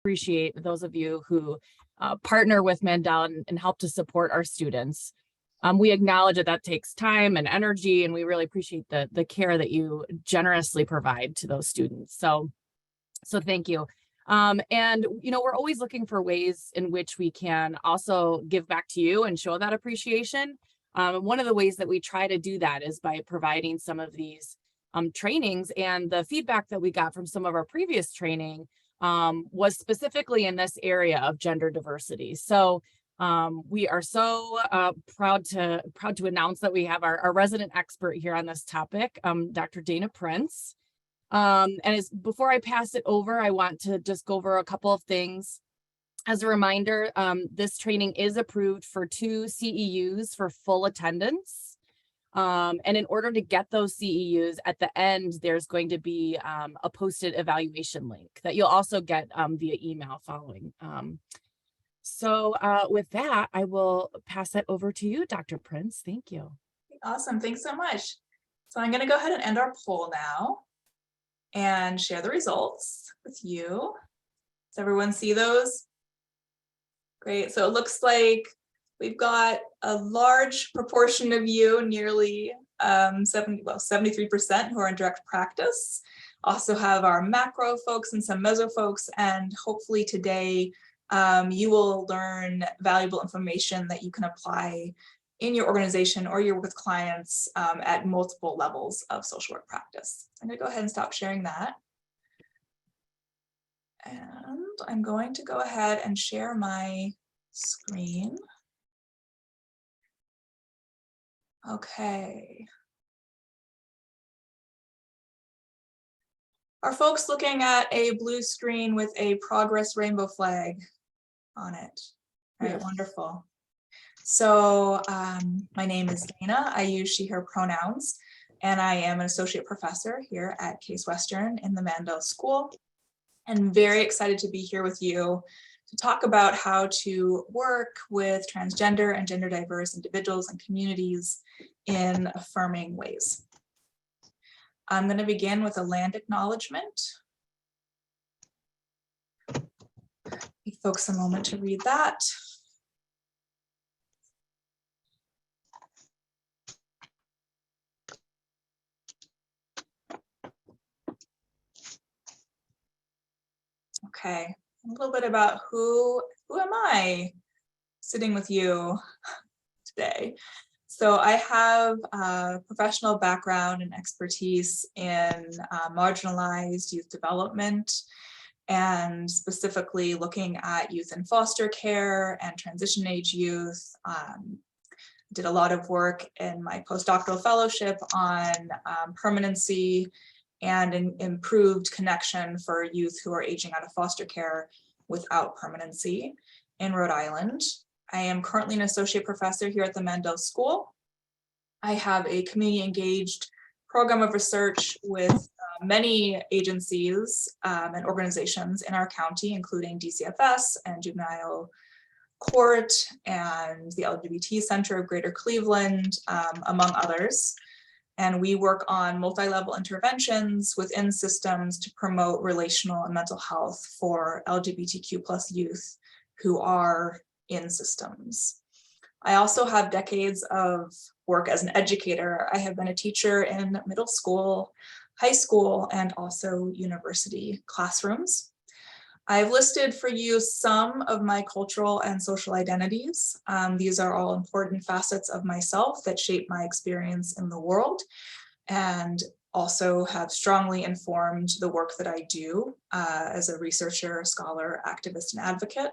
appreciate those of you who partner with Mandel and help to support our students. We acknowledge that takes time and energy, and we really appreciate the care that you generously provide to those students. So thank you. And we're always looking for ways in which we can also give back to you and show that appreciation. One of the ways that we try to do that is by providing some of these trainings, and the feedback that we got from some of our previous training was specifically in this area of gender diversity. So we are so proud to announce that we have our resident expert here on this topic, Dr. Dana Prince. Before I pass it over, I want to just go over a couple of things. As a reminder, this training is approved for 2 CEUs for full attendance. And in order to get those CEUs, at the end, there's going to be a posted evaluation link that you'll also get via email following. So with that, I will pass that over to you, Dr. Prince. Thank you. Awesome. Thanks so much. So I'm going to go ahead and end our poll now and share the results with you. Does everyone see those? Great. So it looks like we've got a large proportion of you, nearly 73% who are in direct practice. Also have our macro folks and some meso folks, and hopefully today you will learn valuable information that you can apply in your organization or your work with clients at multiple levels of social work practice. I'm going to go ahead and stop sharing that. And I'm going to go ahead and share my screen. Okay. Are folks looking at a blue screen with a progress rainbow flag on it? All right, yes. Wonderful. So my name is Dana. I use she, her pronouns, and I am an associate professor here at Case Western in the Mandel School. And very excited to be here with you to talk about how to work with transgender and gender diverse individuals and communities in affirming ways. I'm going to begin with a land acknowledgement. Give folks a moment to read that. Okay, a little bit about who am I sitting with you today. So I have a professional background and expertise in marginalized youth development, and specifically looking at youth in foster care and transition age youth. Did a lot of work in my postdoctoral fellowship on permanency and an improved connection for youth who are aging out of foster care without permanency in Rhode Island. I am currently an associate professor here at the Mandel School. I have a community engaged program of research with many agencies and organizations in our county, including DCFS and Juvenile Court and the LGBT Center of Greater Cleveland, among others. And we work on multi-level interventions within systems to promote relational and mental health for LGBTQ+ youth who are in systems. I also have decades of work as an educator. I have been a teacher in middle school, high school, and also university classrooms. I've listed for you some of my cultural and social identities. These are all important facets of myself that shape my experience in the world and also have strongly informed the work that I do as a researcher, scholar, activist, and advocate.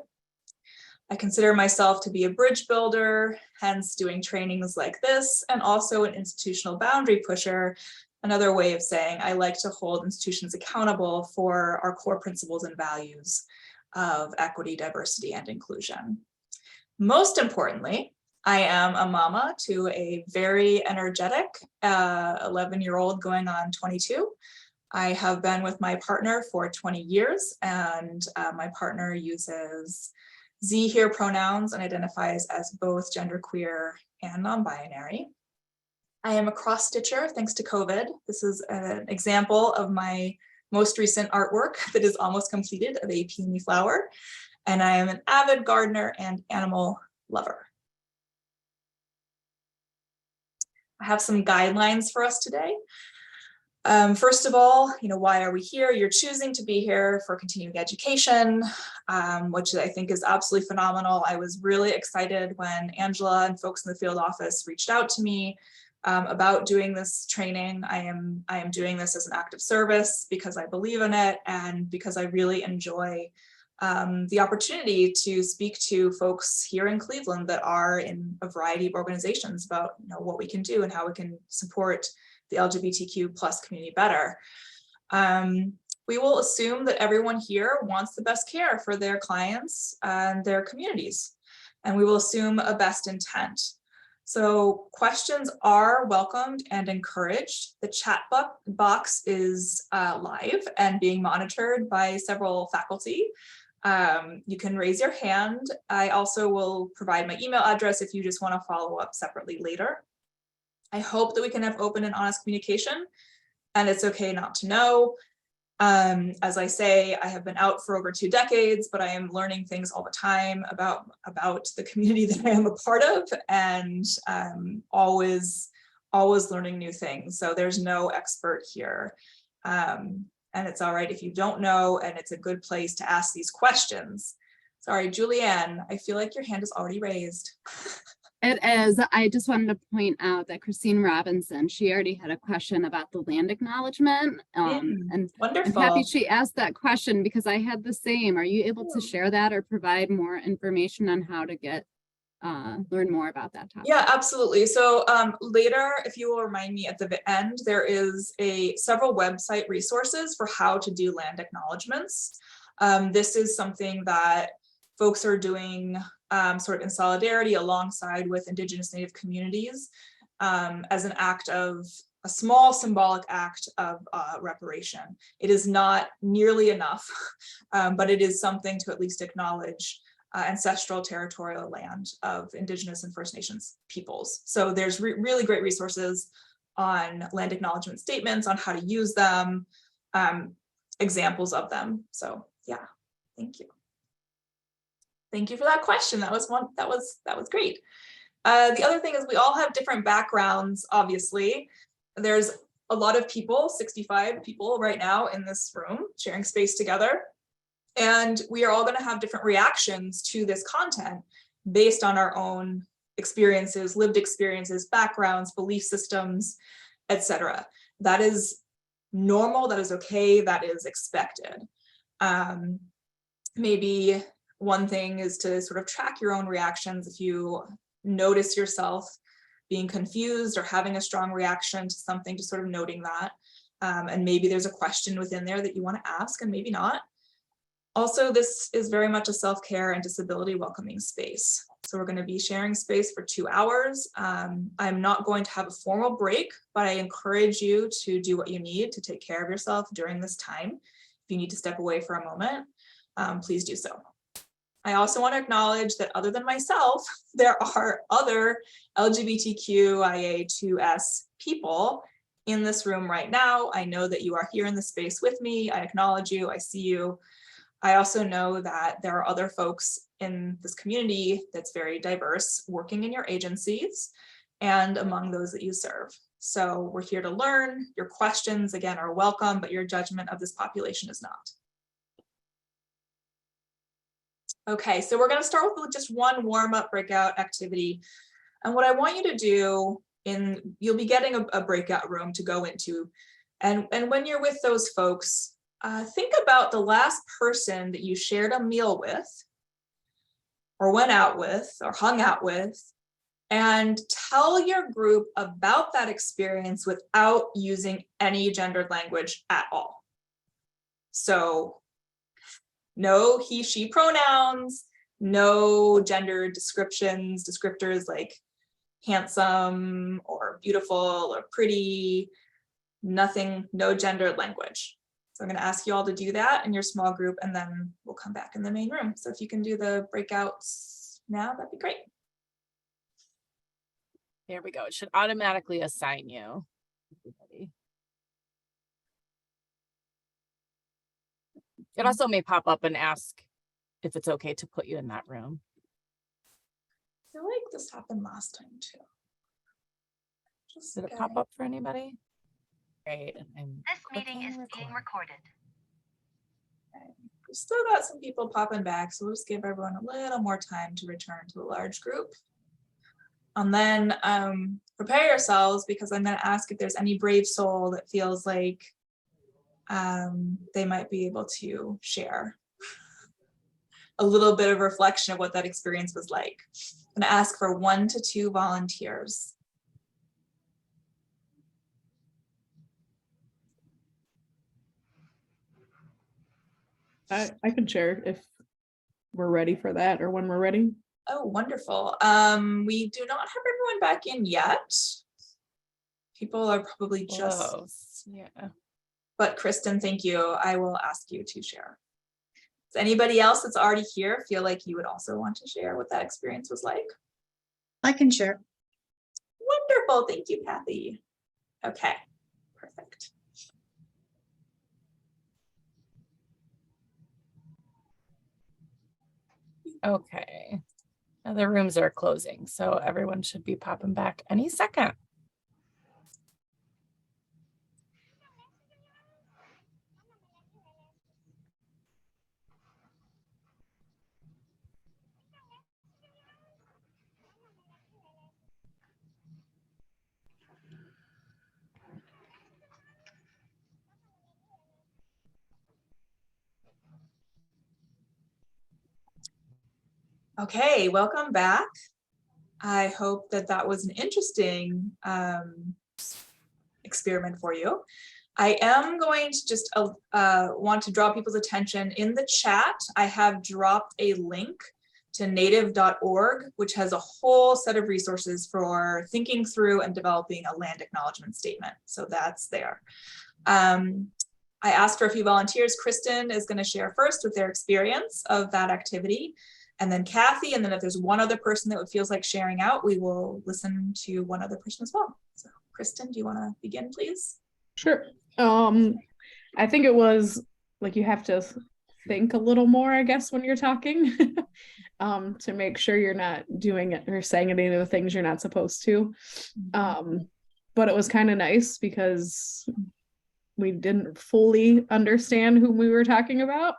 I consider myself to be a bridge builder, hence doing trainings like this, and also an institutional boundary pusher. Another way of saying I like to hold institutions accountable for our core principles and values of equity, diversity, and inclusion. Most importantly, I am a mama to a very energetic 11-year-old going on 22. I have been with my partner for 20 years, and my partner uses Z here pronouns and identifies as both genderqueer and non-binary. I am a cross-stitcher thanks to COVID. This is an example of my most recent artwork that is almost completed of a peony flower. And I am an avid gardener and animal lover. I have some guidelines for us today. First of all, why are we here? You're choosing to be here for continuing education, which I think is absolutely phenomenal. I was really excited when Angela and folks in the field office reached out to me about doing this training. I am doing this as an act of service because I believe in it and because I really enjoy the opportunity to speak to folks here in Cleveland that are in a variety of organizations about what we can do and how we can support the LGBTQ plus community better. We will assume that everyone here wants the best care for their clients and their communities, and we will assume a best intent. So questions are welcomed and encouraged. The chat box is live and being monitored by several faculty. You can raise your hand. I also will provide my email address if you just want to follow up separately later. I hope that we can have open and honest communication, and it's okay not to know. As I say, I have been out for over 2 decades, but I am learning things all the time about the community that I am a part of, and always learning new things. So there's no expert here. And it's all right if you don't know, and it's a good place to ask these questions. Sorry, Julianne, I feel like your hand is already raised. It is. I just wanted to point out that Christine Robinson, she already had a question about the land acknowledgement. And Wonderful. I'm happy she asked that question because I had the same. Are you able to share that or provide more information on how to get learn more about that topic? Yeah, absolutely. So later, if you will remind me at the end, there is several website resources for how to do land acknowledgements. This is something that folks are doing sort of in solidarity alongside with Indigenous Native communities as an act of a small symbolic act of reparation. It is not nearly enough, but it is something to at least acknowledge ancestral territorial land of Indigenous and First Nations peoples. So there's really great resources on land acknowledgement statements, on how to use them, examples of them. So yeah, thank you. Thank you for that question. That was great. The other thing is we all have different backgrounds, obviously. There's a lot of people, 65 people right now in this room sharing space together. And we are all going to have different reactions to this content based on our own experiences, lived experiences, backgrounds, belief systems, etc. That is normal, that is okay, that is expected. Maybe one thing is to sort of track your own reactions. If you notice yourself being confused or having a strong reaction to something, just sort of noting that. And maybe there's a question within there that you want to ask and maybe not. Also, this is very much a self-care and disability welcoming space. So we're going to be sharing space for 2 hours. I'm not going to have a formal break, but I encourage you to do what you need to take care of yourself during this time. If you need to step away for a moment, please do so. I also want to acknowledge that other than myself, there are other LGBTQIA2S people in this room right now. I know that you are here in the space with me. I acknowledge you, I see you. I also know that there are other folks in this community that's very diverse working in your agencies and among those that you serve. So we're here to learn. Your questions, again, are welcome, but your judgment of this population is not. Okay, so we're going to start with just one warm-up breakout activity. And what I want you to do, you'll be getting a breakout room to go into. And when you're with those folks, think about the last person that you shared a meal with, or went out with, or hung out with, and tell your group about that experience without using any gendered language at all. So no he, she pronouns, no gender descriptors like handsome or beautiful or pretty, nothing, no gendered language. So I'm going to ask you all to do that in your small group, and then we'll come back in the main room. So if you can do the breakouts now, that'd be great. There we go. It should automatically assign you. Everybody. It also may pop up and ask if it's okay to put you in that room. I feel like this happened last time too. Did it pop up for anybody? Great. This meeting is being recorded. Okay. We've still got some people popping back, so we'll just give everyone a little more time to return to a large group. And then prepare yourselves, because I'm going to ask if there's any brave soul that feels like they might be able to share a little bit of reflection of what that experience was like. I'm going to ask for 1 to 2 volunteers. I can share if we're ready for that or when we're ready. Oh, wonderful. We do not have everyone back in yet. People are probably just, Close. Yeah. but Kristen, thank you. I will ask you to share. Does anybody else that's already here feel like you would also want to share what that experience was like? I can share. Wonderful. Thank you, Kathy. Okay, perfect. Okay. Now the rooms are closing, so everyone should be popping back any second. Okay, welcome back. I hope that that was an interesting experiment for you. I am going to just want to draw people's attention. In the chat, I have dropped a link to native.org, which has a whole set of resources for thinking through and developing a land acknowledgement statement. So that's there. I asked for a few volunteers. Kristen is going to share first with their experience of that activity, and then Kathy, and then if there's one other person that feels like sharing out, we will listen to one other person as well. So Kristen, do you want to begin, please? Sure. I think it was like you have to think a little more, I guess, when you're talking to make sure you're not doing it or saying any of the things you're not supposed to. But it was kind of nice because we didn't fully understand who we were talking about.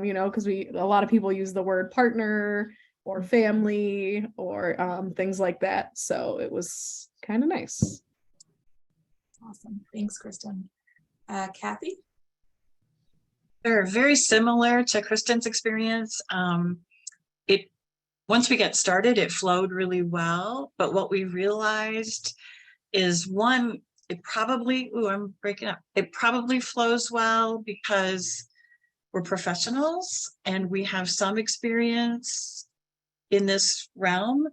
You know, because a lot of people use the word partner or family or things like that. So it was kind of nice. Awesome. Thanks, Kristen. Kathy? They're very similar to Kristen's experience. Once we get started, it flowed really well. But what we realized is, one, it probably, I'm breaking up. It probably flows well because we're professionals and we have some experience in this realm,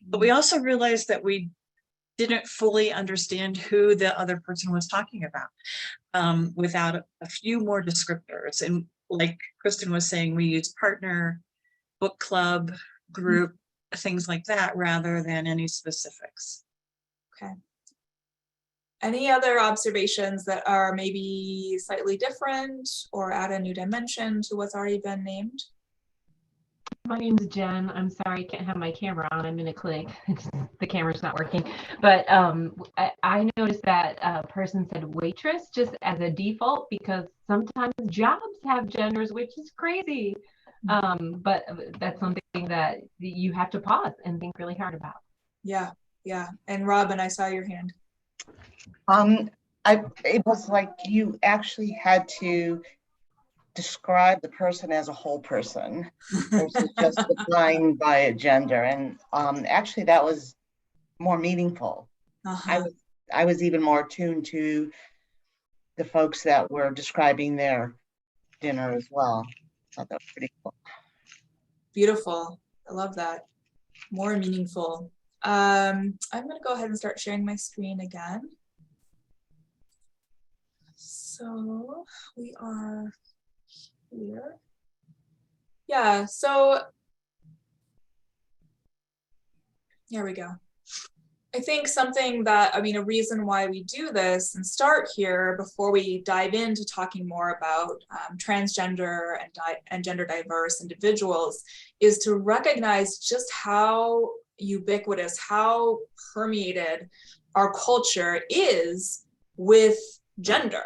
but we also realized that we didn't fully understand who the other person was talking about without a few more descriptors. And like Kristen was saying, we use partner, book club, group, things like that, rather than any specifics. Okay. Any other observations that are maybe slightly different or add a new dimension to what's already been named? My name's Jen. I'm sorry, I can't have my camera on. I'm in a clinic. The camera's not working. But I noticed that a person said waitress just as a default because sometimes jobs have genders, which is crazy. But that's something that you have to pause and think really hard about. Yeah, yeah. And Robin, I saw your hand. It was like you actually had to describe the person as a whole person versus just defined by a gender. And actually that was more meaningful. I was even more attuned to the folks that were describing their dinner as well. I thought that was pretty cool. Beautiful. I love that. More meaningful. I'm going to go ahead and start sharing my screen again. So we are here. Yeah, so here we go. I think something that, a reason why we do this and start here before we dive into talking more about transgender and gender diverse individuals is to recognize just how ubiquitous, how permeated our culture is with gender,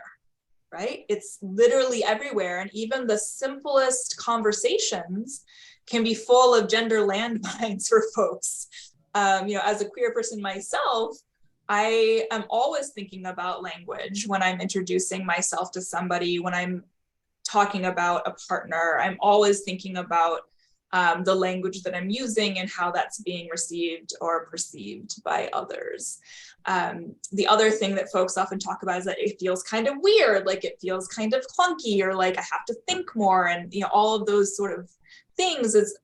right? It's literally everywhere. And even the simplest conversations can be full of gender landmines for folks. As a queer person myself, I am always thinking about language when I'm introducing myself to somebody, when I'm talking about a partner. I'm always thinking about the language that I'm using and how that's being received or perceived by others. The other thing that folks often talk about is that it feels kind of weird, like it feels kind of clunky, or like I have to think more, and all of those sort of things is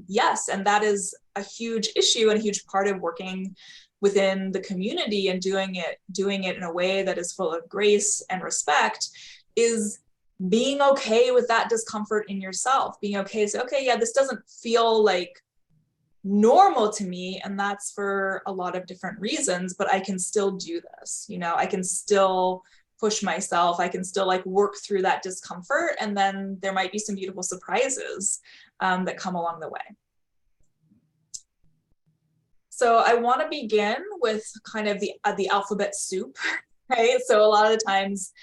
yes, and that is a huge issue and a huge part of working within the community and doing it in a way that is full of grace and respect, is being okay with that discomfort in yourself, being okay to say, okay, yeah, this doesn't feel like normal to me, and that's for a lot of different reasons, but I can still do this. I can still push myself, I can still work through that discomfort, and then there might be some beautiful surprises that come along the way. So I want to begin with kind of the alphabet soup, right? So a lot of the times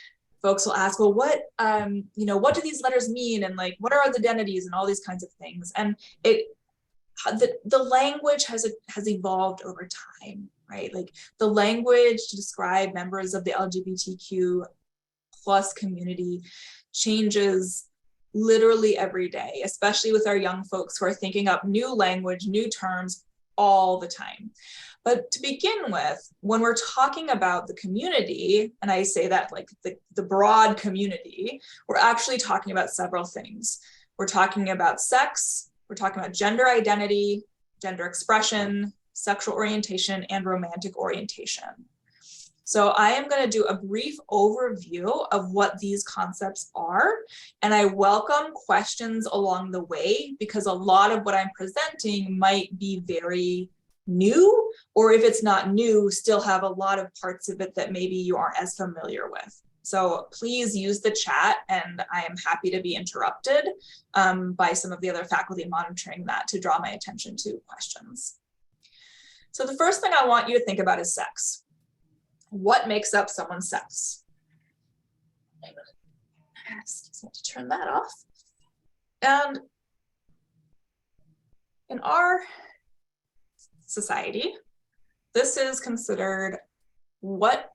folks will ask, well, what do these letters mean, and what are identities, and all these kinds of things. And the language has evolved over time, right? The language to describe members of the LGBTQ plus community changes literally every day, especially with our young folks who are thinking up new language, new terms all the time. But to begin with, when we're talking about the community, and I say that the broad community, we're actually talking about several things. We're talking about sex, we're talking about gender identity, gender expression, sexual orientation, and romantic orientation. So I am going to do a brief overview of what these concepts are, and I welcome questions along the way, because a lot of what I'm presenting might be very new, or if it's not new, still have a lot of parts of it that maybe you aren't as familiar with. So please use the chat, and I am happy to be interrupted by some of the other faculty monitoring that to draw my attention to questions. So the first thing I want you to think about is sex. What makes up someone's sex? I just want to turn that off. And in our society, this is considered what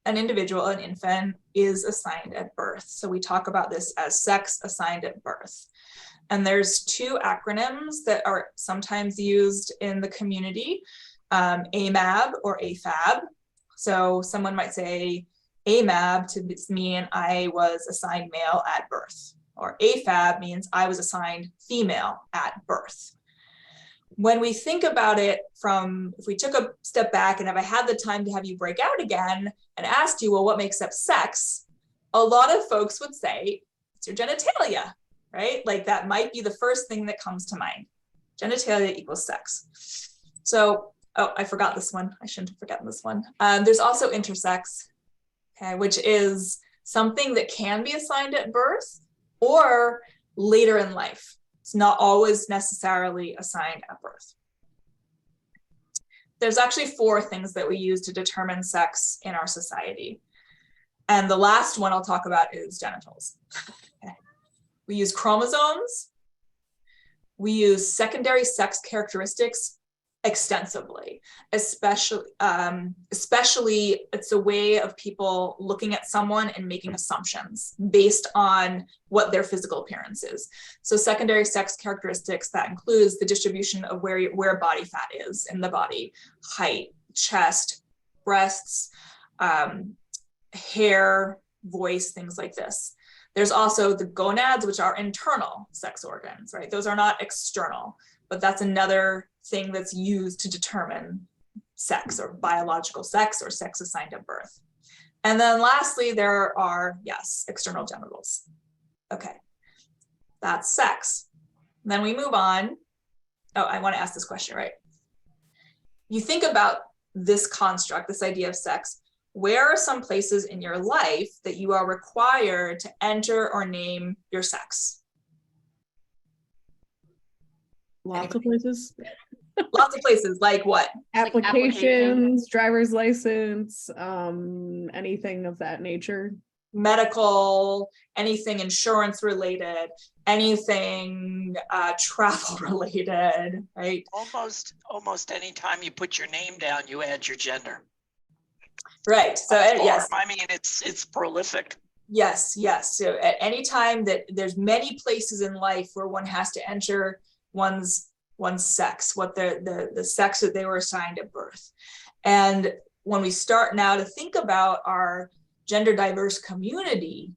an individual, an infant, is assigned at birth. So we talk about this as sex assigned at birth. And there's two acronyms that are sometimes used in the community, AMAB or AFAB. So someone might say AMAB to mean I was assigned male at birth, or AFAB means I was assigned female at birth. When we think about it if we took a step back, and if I had the time to have you break out again and asked you, well, what makes up sex? A lot of folks would say it's your genitalia, right? That might be the first thing that comes to mind. Genitalia equals sex. So, oh, I forgot this one. I shouldn't have forgotten this one. There's also intersex, okay, which is something that can be assigned at birth or later in life. It's not always necessarily assigned at birth. There's actually 4 things that we use to determine sex in our society. And the last one I'll talk about is genitals. Okay. We use chromosomes. We use secondary sex characteristics extensively, especially it's a way of people looking at someone and making assumptions based on what their physical appearance is. So secondary sex characteristics, that includes the distribution of where body fat is in the body, height, chest, breasts, hair, voice, things like this. There's also the gonads, which are internal sex organs, right? Those are not external, but that's another thing that's used to determine sex, or biological sex, or sex assigned at birth. And then lastly, there are, yes, external genitals. Okay, that's sex. And then we move on. Oh, I want to ask this question, right? You think about this construct, this idea of sex, where are some places in your life that you are required to enter or name your sex? Lots of places. Lots of places, like what? Applications, driver's license, anything of that nature. Medical, anything insurance related, anything travel related, right? Almost any time you put your name down, you add your gender. Right. So yes. I mean, it's prolific. Yes. So at any time that there's many places in life where one has to enter one's sex, what the sex that they were assigned at birth. And when we start now to think about our gender diverse community,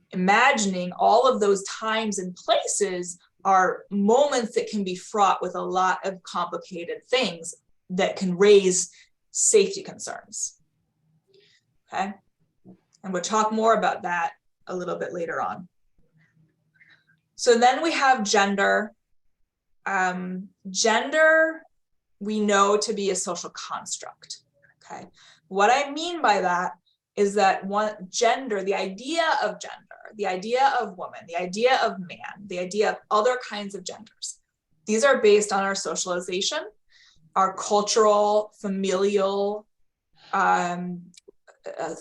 imagining all of those times and places are moments that can be fraught with a lot of complicated things that can raise safety concerns. Okay, and we'll talk more about that a little bit later on. So then we have gender. Gender, we know to be a social construct. Okay, what I mean by that is that gender, the idea of gender, the idea of woman, the idea of man, the idea of other kinds of genders, these are based on our socialization, our cultural, familial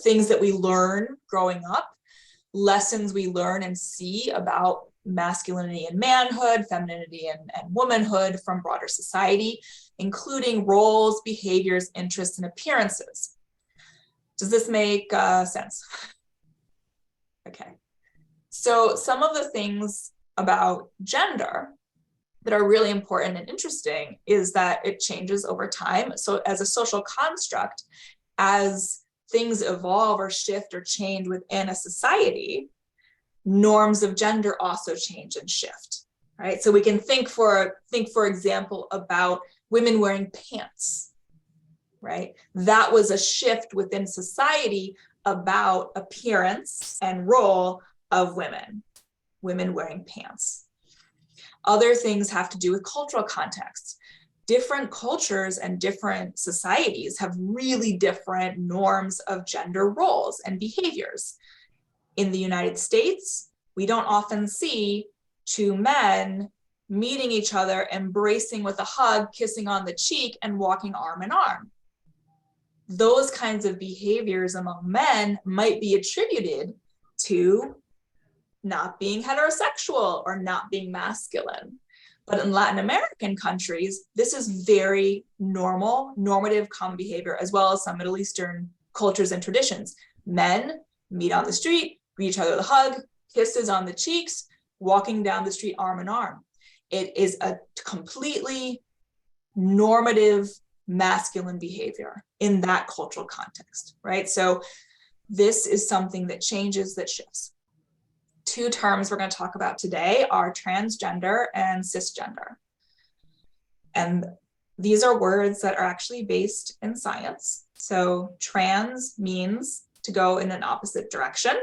things that we learn growing up, lessons we learn and see about masculinity and manhood, femininity and womanhood from broader society, including roles, behaviors, interests, and appearances. Does this make sense? Okay. So some of the things about gender that are really important and interesting is that it changes over time. So as a social construct, as things evolve or shift or change within a society, norms of gender also change and shift, right? So we can think for example, about women wearing pants, right? That was a shift within society about appearance and role of women wearing pants. Other things have to do with cultural contexts. Different cultures and different societies have really different norms of gender roles and behaviors. In the United States, we don't often see two men meeting each other, embracing with a hug, kissing on the cheek, and walking arm in arm. Those kinds of behaviors among men might be attributed to not being heterosexual or not being masculine. But in Latin American countries, this is very normal, normative common behavior, as well as some Middle Eastern cultures and traditions. Men meet on the street, greet each other with a hug, kisses on the cheeks, walking down the street arm in arm. It is a completely normative masculine behavior in that cultural context, right? So this is something that changes, that shifts. Two terms we're going to talk about today are transgender and cisgender. And these are words that are actually based in science. So trans means to go in an opposite direction,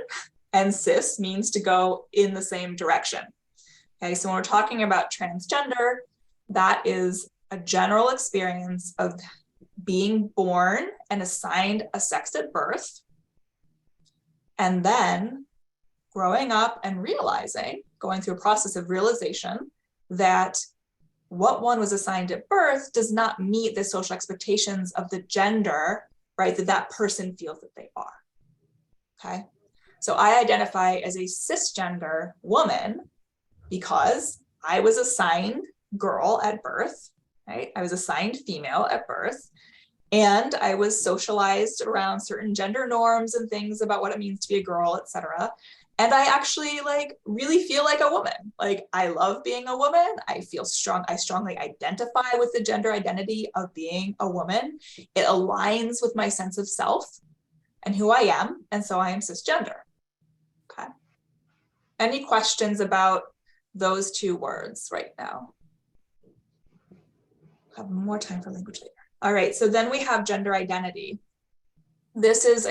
and cis means to go in the same direction. Okay, so when we're talking about transgender, that is a general experience of being born and assigned a sex at birth, and then growing up and realizing, going through a process of realization that what one was assigned at birth does not meet the social expectations of the gender, right, that person feels that they are, okay? So I identify as a cisgender woman because I was assigned girl at birth, right? I was assigned female at birth, and I was socialized around certain gender norms and things about what it means to be a girl, et cetera. And I actually really feel like a woman. Like, I love being a woman. I feel strong. I strongly identify with the gender identity of being a woman. It aligns with my sense of self and who I am. And so I am cisgender. Okay. Any questions about those two words right now? Have more time for language later. All right. So then we have gender identity. This is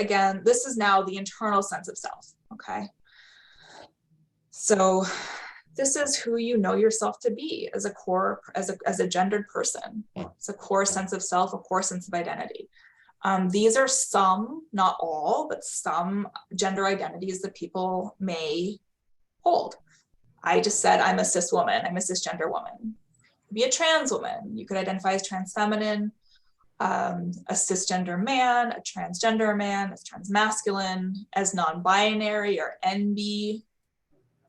now the internal sense of self. Okay. So this is who you know yourself to be as a gendered person. It's a core sense of self, a core sense of identity. These are some, not all, but some gender identities that people may hold. I just said I'm a cis woman, I'm a cisgender woman. You could be a trans woman, you could identify as trans feminine, a cisgender man, a transgender man, as trans masculine, as non-binary or NB,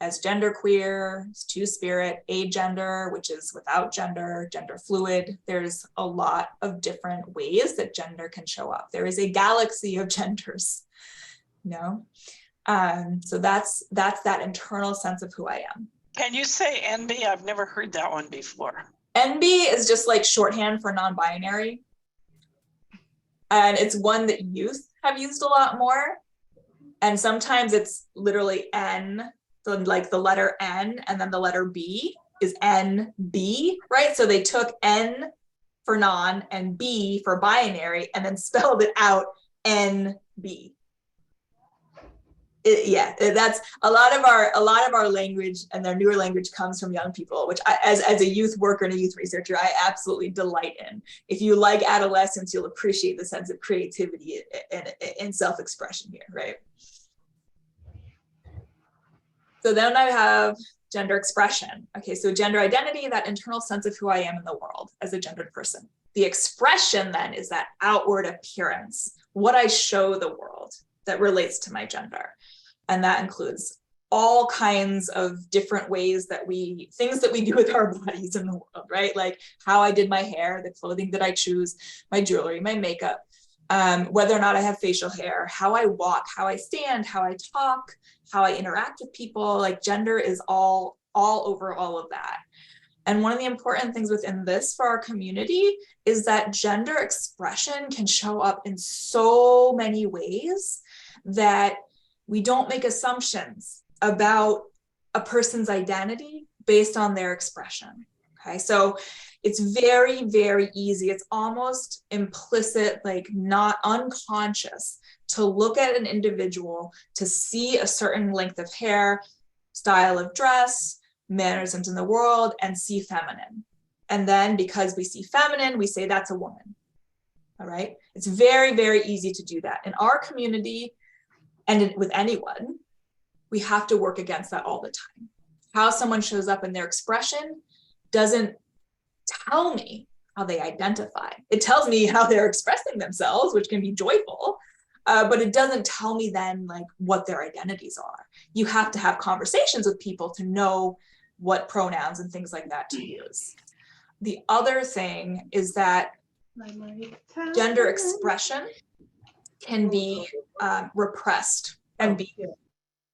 as genderqueer, as two-spirit, agender, which is without gender, gender fluid. There's a lot of different ways that gender can show up. There is a galaxy of genders, you know? So that's that internal sense of who I am. Can you say NB? I've never heard that one before. NB is just like shorthand for non-binary. And it's one that youth have used a lot more. And sometimes it's literally N, so like the letter N and then the letter B is NB, right? So they took N for non and B for binary and then spelled it out NB. That's a lot of our language, and their newer language comes from young people, which I, as a youth worker and a youth researcher, I absolutely delight in. If you like adolescence, you'll appreciate the sense of creativity and self-expression here, right? So then I have gender expression. Okay, so gender identity, that internal sense of who I am in the world as a gendered person. The expression then is that outward appearance, what I show the world that relates to my gender. And that includes all kinds of different ways that things that we do with our bodies in the world, right? Like how I did my hair, the clothing that I choose, my jewelry, my makeup, whether or not I have facial hair, how I walk, how I stand, how I talk, how I interact with people. Like gender is all over all of that. And one of the important things within this for our community is that gender expression can show up in so many ways that we don't make assumptions about a person's identity based on their expression. Okay, so it's very, very easy. It's almost implicit, like not unconscious, to look at an individual, to see a certain length of hair, style of dress, mannerisms in the world, and see feminine. And then because we see feminine, we say that's a woman. All right, it's very, very easy to do that. In our community, and with anyone, we have to work against that all the time. How someone shows up in their expression doesn't tell me how they identify. It tells me how they're expressing themselves, which can be joyful, but it doesn't tell me then like what their identities are. You have to have conversations with people to know what pronouns and things like that to use. The other thing is that gender expression can be repressed and be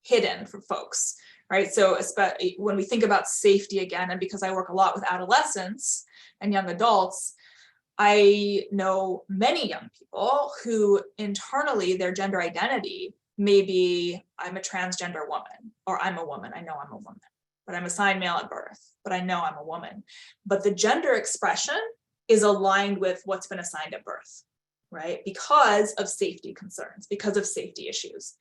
hidden for folks, right? So especially when we think about safety again, and because I work a lot with adolescents and young adults, I know many young people who internally their gender identity may be, I'm a transgender woman, or I'm a woman, I know I'm a woman, but I'm assigned male at birth, but I know I'm a woman. But the gender expression is aligned with what's been assigned at birth, right? Because of safety concerns, because of safety issues.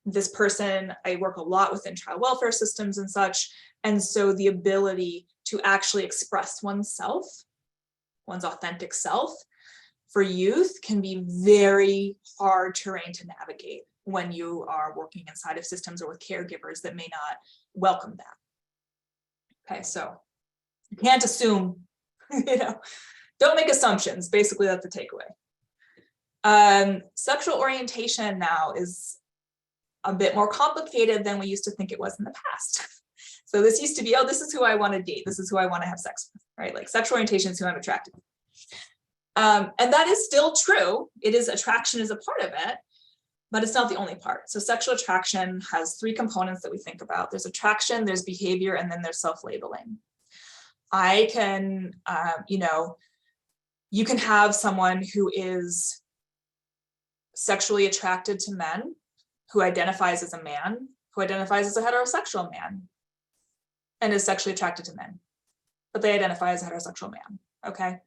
This person, I work a lot within child welfare systems and such. And so the ability to actually express oneself, one's authentic self for youth can be very hard terrain to navigate when you are working inside of systems or with caregivers that may not welcome that. Okay, so you can't assume, don't make assumptions. Basically, that's the takeaway. Sexual orientation now is a bit more complicated than we used to think it was in the past. So this used to be, oh, this is who I want to date. This is who I want to have sex with, right? Like sexual orientation is who I'm attracted to. And that is still true. It is, attraction is a part of it, but it's not the only part. So sexual attraction has three components that we think about. There's attraction, there's behavior, and then there's self-labeling. I can, you can have someone who is sexually attracted to men, who identifies as a man, who identifies as a heterosexual man, and is sexually attracted to men, but they identify as a heterosexual man, okay?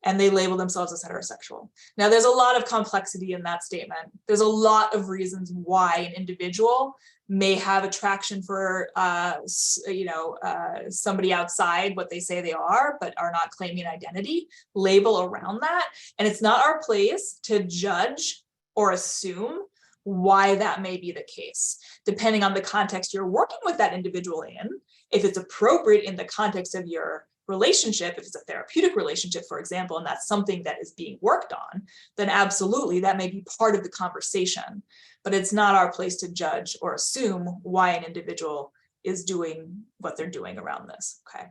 and they label themselves as heterosexual. Now, there's a lot of complexity in that statement. There's a lot of reasons why an individual may have attraction for, somebody outside what they say they are, but are not claiming an identity label around that. And it's not our place to judge or assume why that may be the case, depending on the context you're working with that individual in. If it's appropriate in the context of your relationship, if it's a therapeutic relationship, for example, and that's something that is being worked on, then absolutely that may be part of the conversation. But it's not our place to judge or assume why an individual is doing what they're doing around this. Okay.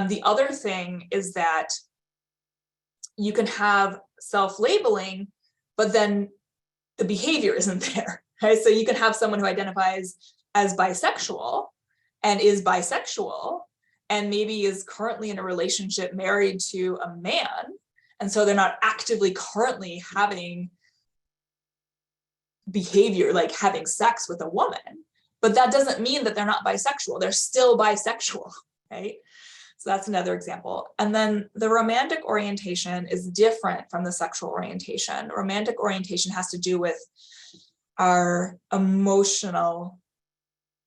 The other thing is that you can have self-labeling, but then the behavior isn't there. Okay? So you can have someone who identifies as bisexual and is bisexual, and maybe is currently in a relationship married to a man. And so they're not actively currently having behavior like having sex with a woman, but that doesn't mean that they're not bisexual. They're still bisexual, right? So that's another example. And then the romantic orientation is different from the sexual orientation. Romantic orientation has to do with our emotional,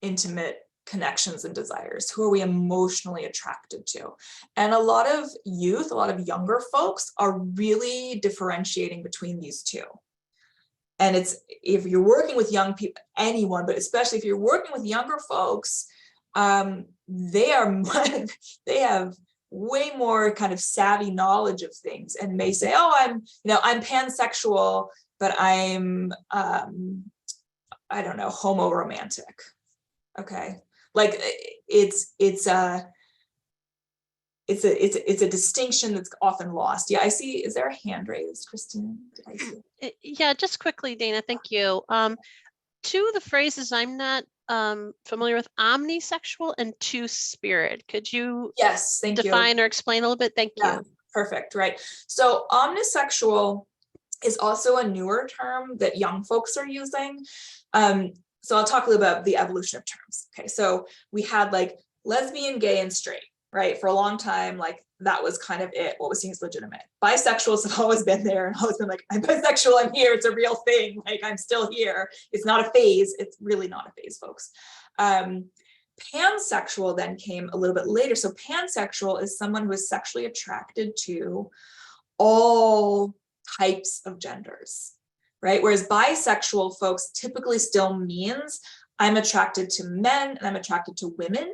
intimate connections and desires. Who are we emotionally attracted to? And a lot of youth, a lot of younger folks are really differentiating between these two. And it's, if you're working with young people, anyone, but especially if you're working with younger folks, they have way more kind of savvy knowledge of things and may say, oh, I'm pansexual, but I'm, I don't know, homoromantic. Okay. Like it's a distinction that's often lost. Yeah, I see. Is there a hand raised, Christine? Did I see? Yeah, just quickly, Dana, thank you. Two of the phrases I'm not familiar with, omnisexual and two-spirit. Could you define or explain a little bit? Thank you. Perfect, right. So omnisexual is also a newer term that young folks are using. So I'll talk a little about the evolution of terms. Okay, so we had like lesbian, gay, and straight, right? For a long time, like that was kind of it, what was seen as legitimate. Bisexuals have always been there and always been like, I'm bisexual, I'm here, it's a real thing, like I'm still here. It's not a phase, it's really not a phase, folks. Pansexual then came a little bit later. So pansexual is someone who is sexually attracted to all types of genders, right? Whereas bisexual folks typically still means I'm attracted to men and I'm attracted to women.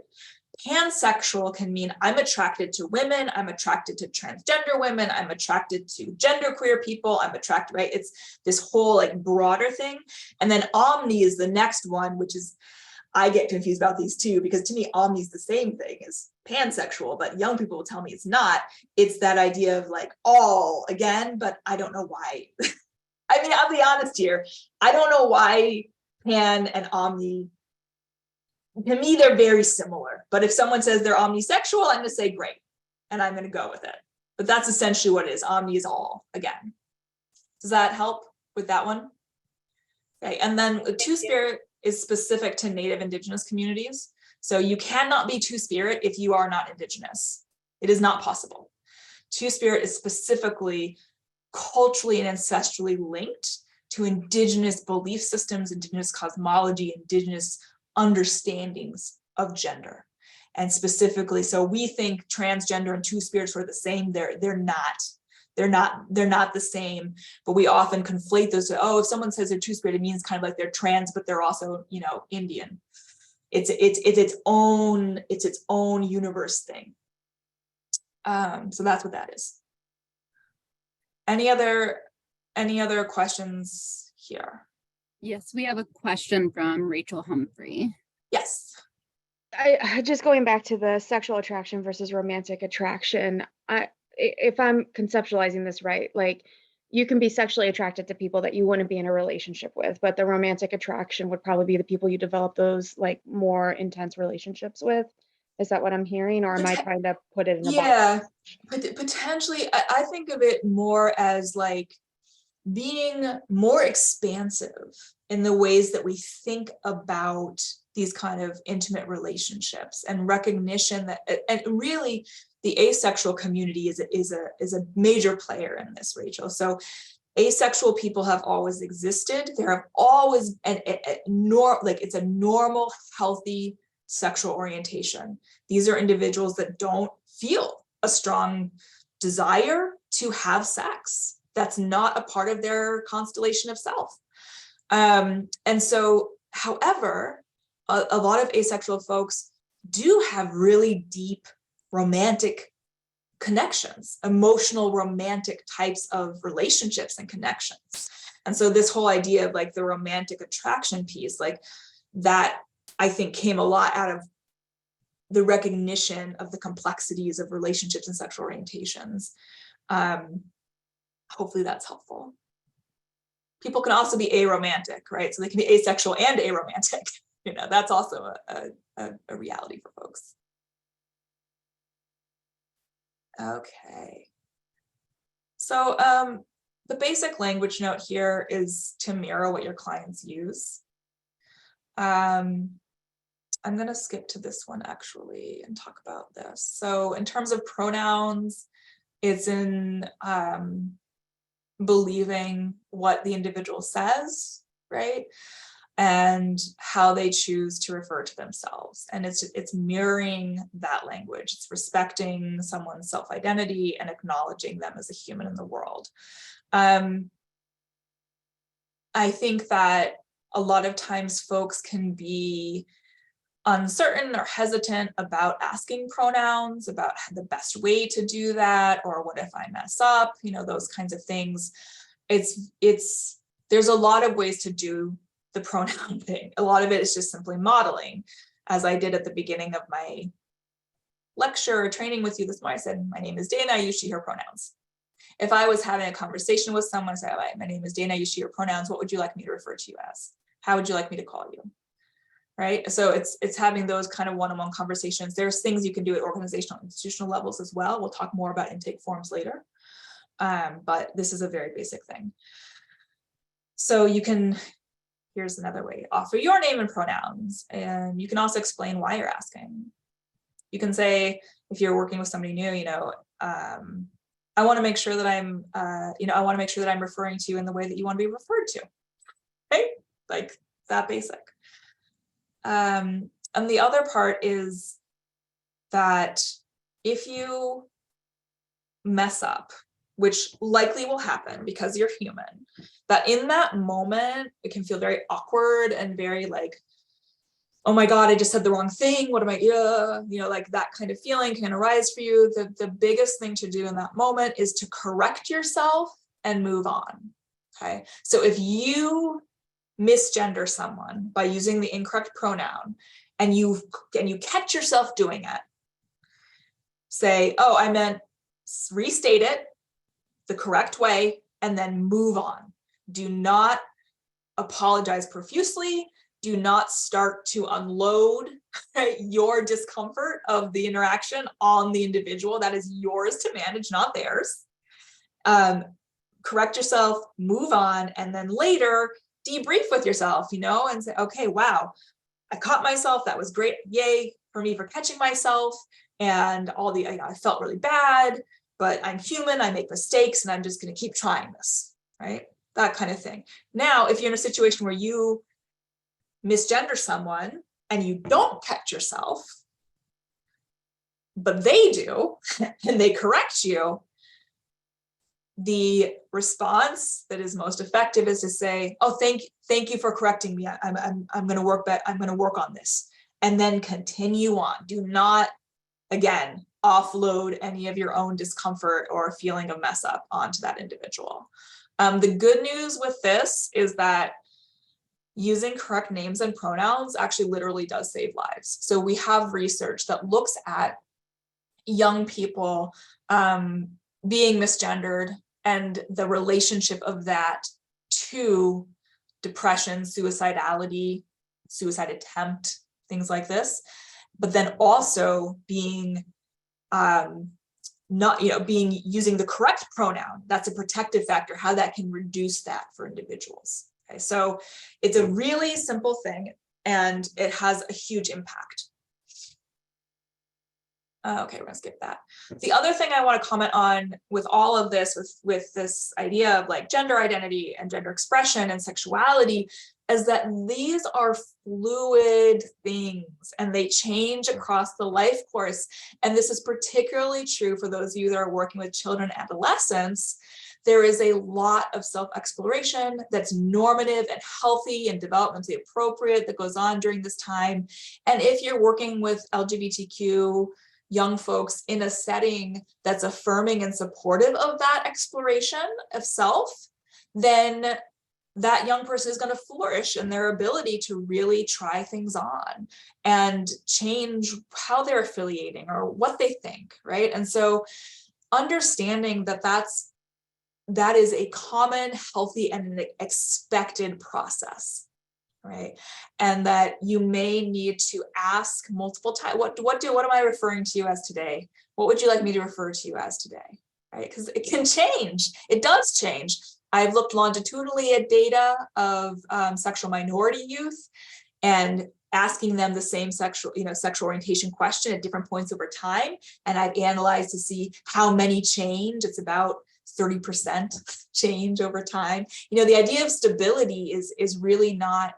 Pansexual can mean I'm attracted to women, I'm attracted to transgender women, I'm attracted to genderqueer people, I'm attracted, right? It's this whole like broader thing. And then omni is the next one, which is, I get confused about these two because to me, omni is the same thing as pansexual, but young people will tell me it's not. It's that idea of like all again, but I don't know why. I mean, I'll be honest here. I don't know why pan and omni, to me, they're very similar. But if someone says they're omnisexual, I'm going to say great. And I'm going to go with it. But that's essentially what it is. Omni is all again. Does that help with that one? Okay. And then two-spirit is specific to Native Indigenous communities. So you cannot be two-spirit if you are not Indigenous. It is not possible. Two-spirit is specifically culturally and ancestrally linked to Indigenous belief systems, Indigenous cosmology, Indigenous understandings of gender. And specifically, so we think transgender and two-spirits are the same. They're not the same, but we often conflate those. Oh, if someone says they're two-spirit, it means kind of like they're trans, but they're also, Indian. It's its own universe thing. So that's what that is. Any other questions here? Yes, we have a question from Rachel Humphrey. Yes. I just going back to the sexual attraction versus romantic attraction. If I'm conceptualizing this right, like you can be sexually attracted to people that you wouldn't be in a relationship with, but the romantic attraction would probably be the people you develop those like more intense relationships with. Is that what I'm hearing, or am I trying to put it in a box? But potentially, I think of it more as like being more expansive in the ways that we think about these kind of intimate relationships, and recognition that, and really the asexual community is a major player in this, Rachel. So asexual people have always existed. There have always, it's a normal, healthy sexual orientation. These are individuals that don't feel a strong desire to have sex. That's not a part of their constellation of self. And so, however, a lot of asexual folks do have really deep romantic connections, emotional romantic types of relationships and connections. And so this whole idea of like the romantic attraction piece, like that, I think came a lot out of the recognition of the complexities of relationships and sexual orientations. Hopefully that's helpful. People can also be aromantic, right? So they can be asexual and aromantic. You know, that's also a reality for folks. Okay. So the basic language note here is to mirror what your clients use. I'm going to skip to this one actually and talk about this. So in terms of pronouns, it's in believing what the individual says, right? And how they choose to refer to themselves. And it's mirroring that language. It's respecting someone's self-identity and acknowledging them as a human in the world. I think that a lot of times folks can be uncertain or hesitant about asking pronouns, about the best way to do that, or what if I mess up, you know, those kinds of things. There's a lot of ways to do the pronoun thing. A lot of it is just simply modeling, as I did at the beginning of my lecture or training with you this morning. I said, my name is Dana, I use she, her pronouns. If I was having a conversation with someone, say, my name is Dana, I use she, her pronouns, what would you like me to refer to you as? How would you like me to call you? Right? So it's having those kind of one-on-one conversations. There's things you can do at organizational and institutional levels as well. We'll talk more about intake forms later. But this is a very basic thing. So you can, here's another way, offer your name and pronouns. And you can also explain why you're asking. You can say, if you're working with somebody new, you know, I want to make sure that I'm, I want to make sure that I'm referring to you in the way that you want to be referred to. Right? Like that basic. And the other part is that if you mess up, which likely will happen because you're human, that in that moment, it can feel very awkward and very like, oh my God, I just said the wrong thing. What am I, like that kind of feeling can arise for you. The biggest thing to do in that moment is to correct yourself and move on, okay? So if you misgender someone by using the incorrect pronoun and you catch yourself doing it, say, oh, I meant restate it the correct way and then move on. Do not apologize profusely. Do not start to unload your discomfort of the interaction on the individual. That is yours to manage, not theirs. Correct yourself, move on, and then later debrief with yourself, and say, okay, wow, I caught myself. That was great. Yay for me for catching myself. And all the, I felt really bad, but I'm human. I make mistakes and I'm just going to keep trying this, right? That kind of thing. Now, if you're in a situation where you misgender someone and you don't catch yourself, but they do, and they correct you, the response that is most effective is to say, oh, thank you for correcting me. I'm going to work, I'm going to work on this, and then continue on. Do not, again, offload any of your own discomfort or feeling of mess up onto that individual. The good news with this is that using correct names and pronouns actually literally does save lives. So we have research that looks at young people being misgendered and the relationship of that to depression, suicidality, suicide attempt, things like this, but then also being using the correct pronoun. That's a protective factor, how that can reduce that for individuals. Okay, so it's a really simple thing and it has a huge impact. Okay, we're gonna skip that. The other thing I want to comment on with all of this, with this idea of like gender identity and gender expression and sexuality, is that these are fluid things and they change across the life course. And this is particularly true for those of you that are working with children and adolescents. There is a lot of self-exploration that's normative and healthy and developmentally appropriate that goes on during this time. And if you're working with LGBTQ young folks in a setting that's affirming and supportive of that exploration of self, then that young person is going to flourish in their ability to really try things on and change how they're affiliating or what they think, right? And so understanding that that is a common, healthy, and an expected process, right? And that you may need to ask multiple times, what am I referring to you as today? What would you like me to refer to you as today, right? Because it can change. It does change. I've looked longitudinally at data of sexual minority youth and asking them the same sexual orientation question at different points over time. And I've analyzed to see how many change. It's about 30% change over time. The idea of stability is really not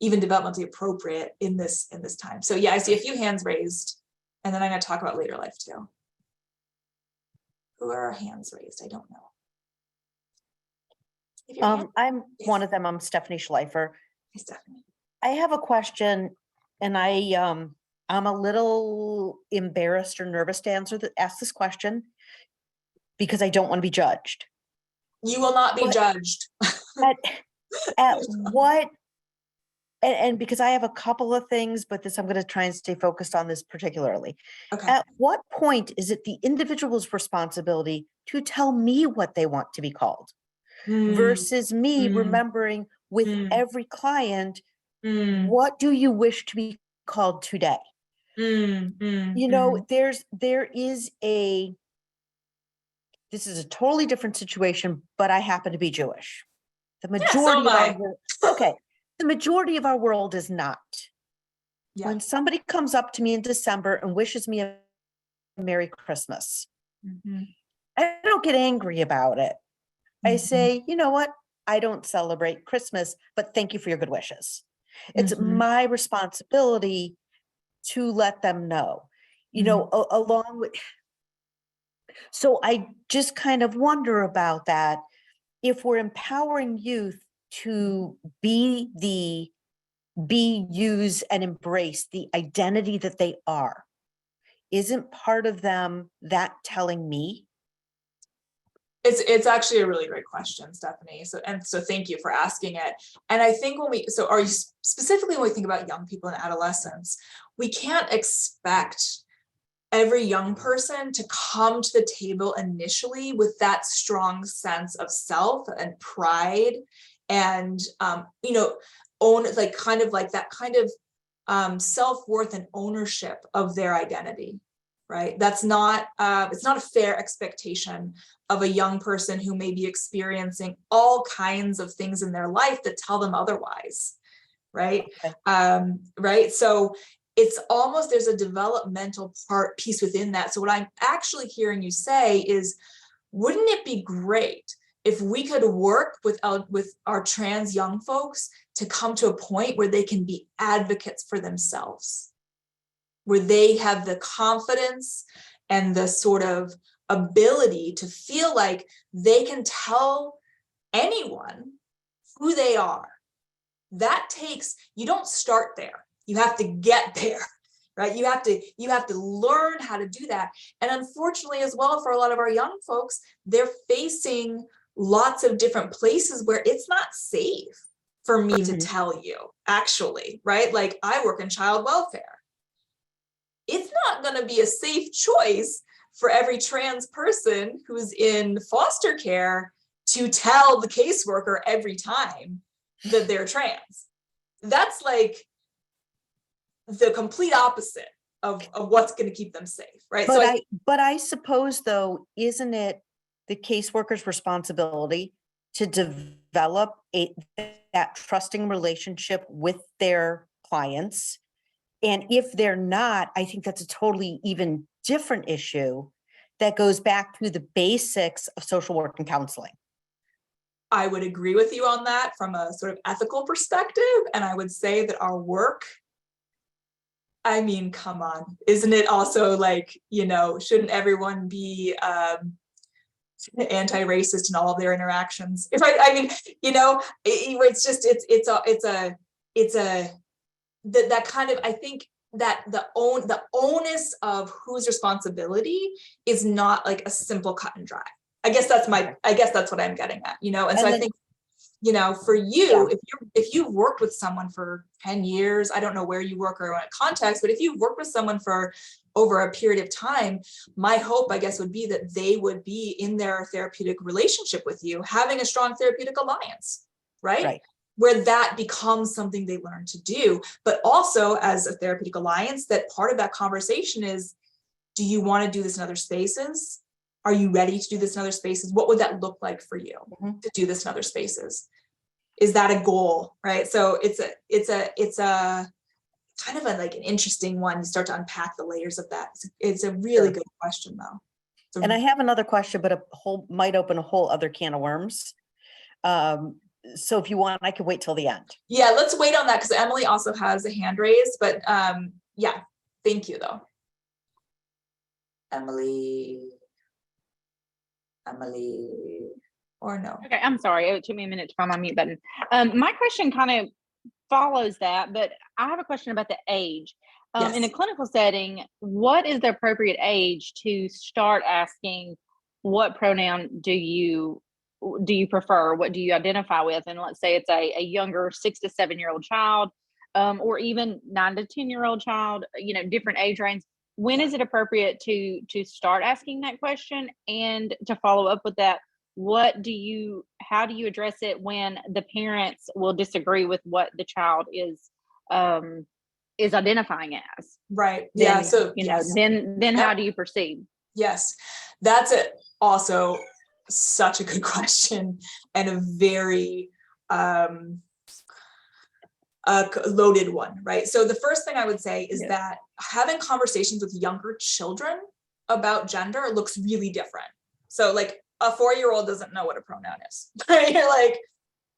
even developmentally appropriate in this time. So yeah, I see a few hands raised, and then I'm going to talk about later life too. Who are our hands raised? I don't know. I'm one of them. I'm Stephanie Schleifer. Hey, Stephanie. I have a question, and I'm a little embarrassed or nervous to ask this question because I don't want to be judged. You will not be judged. at what, and because I have a couple of things, but I'm going to try and stay focused on this particularly. Okay. At what point is it the individual's responsibility to tell me what they want to be called? Versus me remembering with every client, what do you wish to be called today? There is this is a totally different situation, but I happen to be Jewish. The majority the majority of our world is not. Yeah. When somebody comes up to me in December and wishes me a Merry Christmas, I don't get angry about it. I say, you know what? I don't celebrate Christmas, but thank you for your good wishes. It's my responsibility to let them know, along with. So I just kind of wonder about that. If we're empowering youth to use and embrace the identity that they are, isn't part of them that telling me? It's actually a really great question, Stephanie. So thank you for asking it. And I think when we think about young people and adolescents, we can't expect every young person to come to the table initially with that strong sense of self and pride and self-worth and ownership of their identity. Right? That's not, it's not a fair expectation of a young person who may be experiencing all kinds of things in their life that tell them otherwise. Right? Okay. Right. So it's almost, there's a developmental piece within that. So what I'm actually hearing you say is, wouldn't it be great if we could work with our trans young folks to come to a point where they can be advocates for themselves? Where they have the confidence and the sort of ability to feel like they can tell anyone who they are. That takes, you don't start there. You have to get there, right? You have to learn how to do that. And unfortunately as well, for a lot of our young folks, they're facing lots of different places where it's not safe for me to tell you, actually, right? Like I work in child welfare. It's not going to be a safe choice for every trans person who's in foster care to tell the caseworker every time that they're trans. That's like the complete opposite of what's going to keep them safe, right? But I suppose, though, isn't it the caseworker's responsibility to develop that trusting relationship with their clients And if they're not, I think that's a totally even different issue that goes back to the basics of social work and counseling. I would agree with you on that from a sort of ethical perspective. And I would say that our work, I mean, come on, isn't it also like, you know, shouldn't everyone be anti-racist in all of their interactions? If I mean, you know, it's just, that kind of, I think that the onus of whose responsibility is not like a simple cut and dry. I guess that's what I'm getting at, you know? And so I think, you know, for you, if you've worked with someone for 10 years, I don't know where you work or what context, but if you've worked with someone for over a period of time, my hope, I guess, would be that they would be in their therapeutic relationship with you, having a strong therapeutic alliance, right? Where that becomes something they learn to do. But also as a therapeutic alliance, that part of that conversation is, do you want to do this in other spaces? Are you ready to do this in other spaces? What would that look like for you to do this in other spaces? Is that a goal, right? So it's a kind of like an interesting one. You start to unpack the layers of that. It's a really good question though. And I have another question, but might open a whole other can of worms. So if you want, I could wait till the end. Yeah, let's wait on that because Emily also has a hand raised, but yeah, thank you though. Emily, or no? Okay, I'm sorry. It took me a minute to find my mute button. My question kind of follows that, but I have a question about the age. In a clinical setting, what is the appropriate age to start asking what pronoun do you prefer? What do you identify with? And let's say it's a younger 6 to 7 year old child, or even 9 to 10 year old child, you know, different age ranges. When is it appropriate to start asking that question? And to follow up with that, how do you address it when the parents will disagree with what the child is identifying as? Right. Then, yeah. So you know, then how do you proceed? Yes, that's it. Also, such a good question and a very loaded one, right? So the first thing I would say is that having conversations with younger children about gender looks really different. So like a 4-year-old doesn't know what a pronoun is, right? You're like,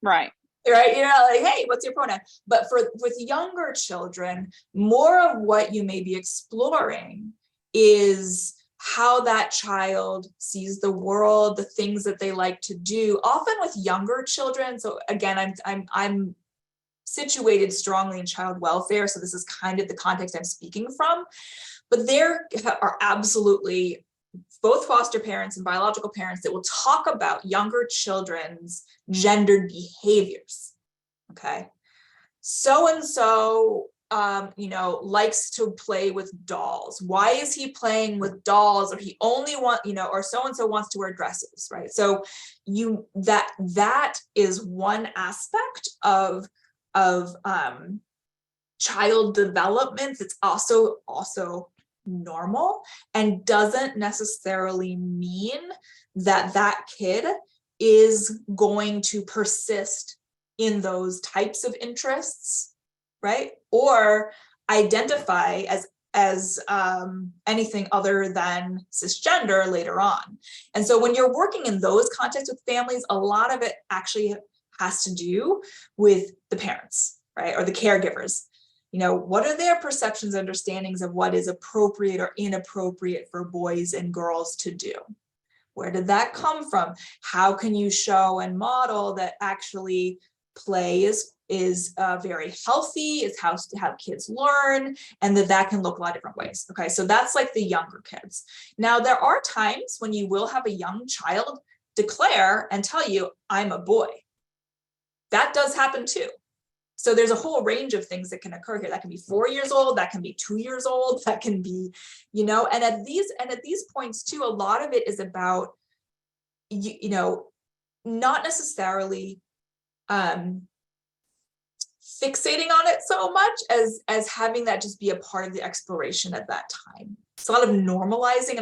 right? You're not like, hey, what's your pronoun? But with younger children, more of what you may be exploring is how that child sees the world, the things that they like to do, often with younger children. So again, I'm situated strongly in child welfare, so this is kind of the context I'm speaking from. But there are absolutely both foster parents and biological parents that will talk about younger children's gendered behaviors. Okay, so-and-so you know, likes to play with dolls. Why is he playing with dolls? Or he only or so-and-so wants to wear dresses, right? So that is one aspect of child development that's also normal and doesn't necessarily mean that kid is going to persist in those types of interests, right? Or identify as anything other than cisgender later on. And so when you're working in those contexts with families, a lot of it actually has to do with the parents, right? Or the caregivers. You know, what are their perceptions, understandings of what is appropriate or inappropriate for boys and girls to do? Where did that come from? How can you show and model that actually play is very healthy, is how kids learn, and that can look a lot of different ways. Okay, so that's like the younger kids. Now, there are times when you will have a young child declare and tell you, I'm a boy. That does happen too. So there's a whole range of things that can occur here. That can be 4 years old, that can be 2 years old, that can be, you know, and at these points too, a lot of it is about, you know, not necessarily fixating on it so much as having that just be a part of the exploration at that time. It's a lot of normalizing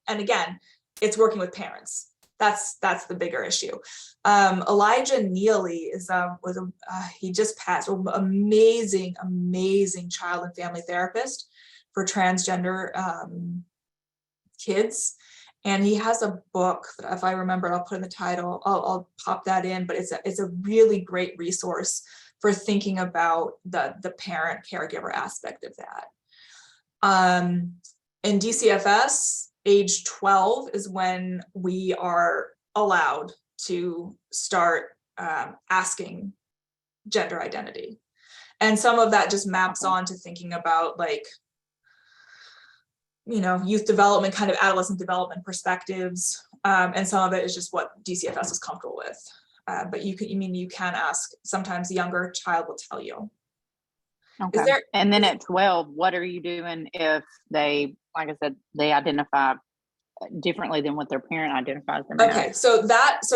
and again, it's working with parents. That's the bigger issue. Elijah Neely he just passed, amazing child and family therapist for transgender kids. And he has a book that, if I remember, I'll put in the title, I'll pop that in, but it's a really great resource for thinking about the parent caregiver aspect of that. In DCFS, age 12 is when we are allowed to start asking gender identity. And some of that just maps on to thinking about, like, you know, youth development, kind of adolescent development perspectives. And some of it is just what DCFS is comfortable with. But you can ask, sometimes the younger child will tell you. Okay. And then at 12, what are you doing if they, like I said, they identify differently than what their parent identifies them as? Okay, so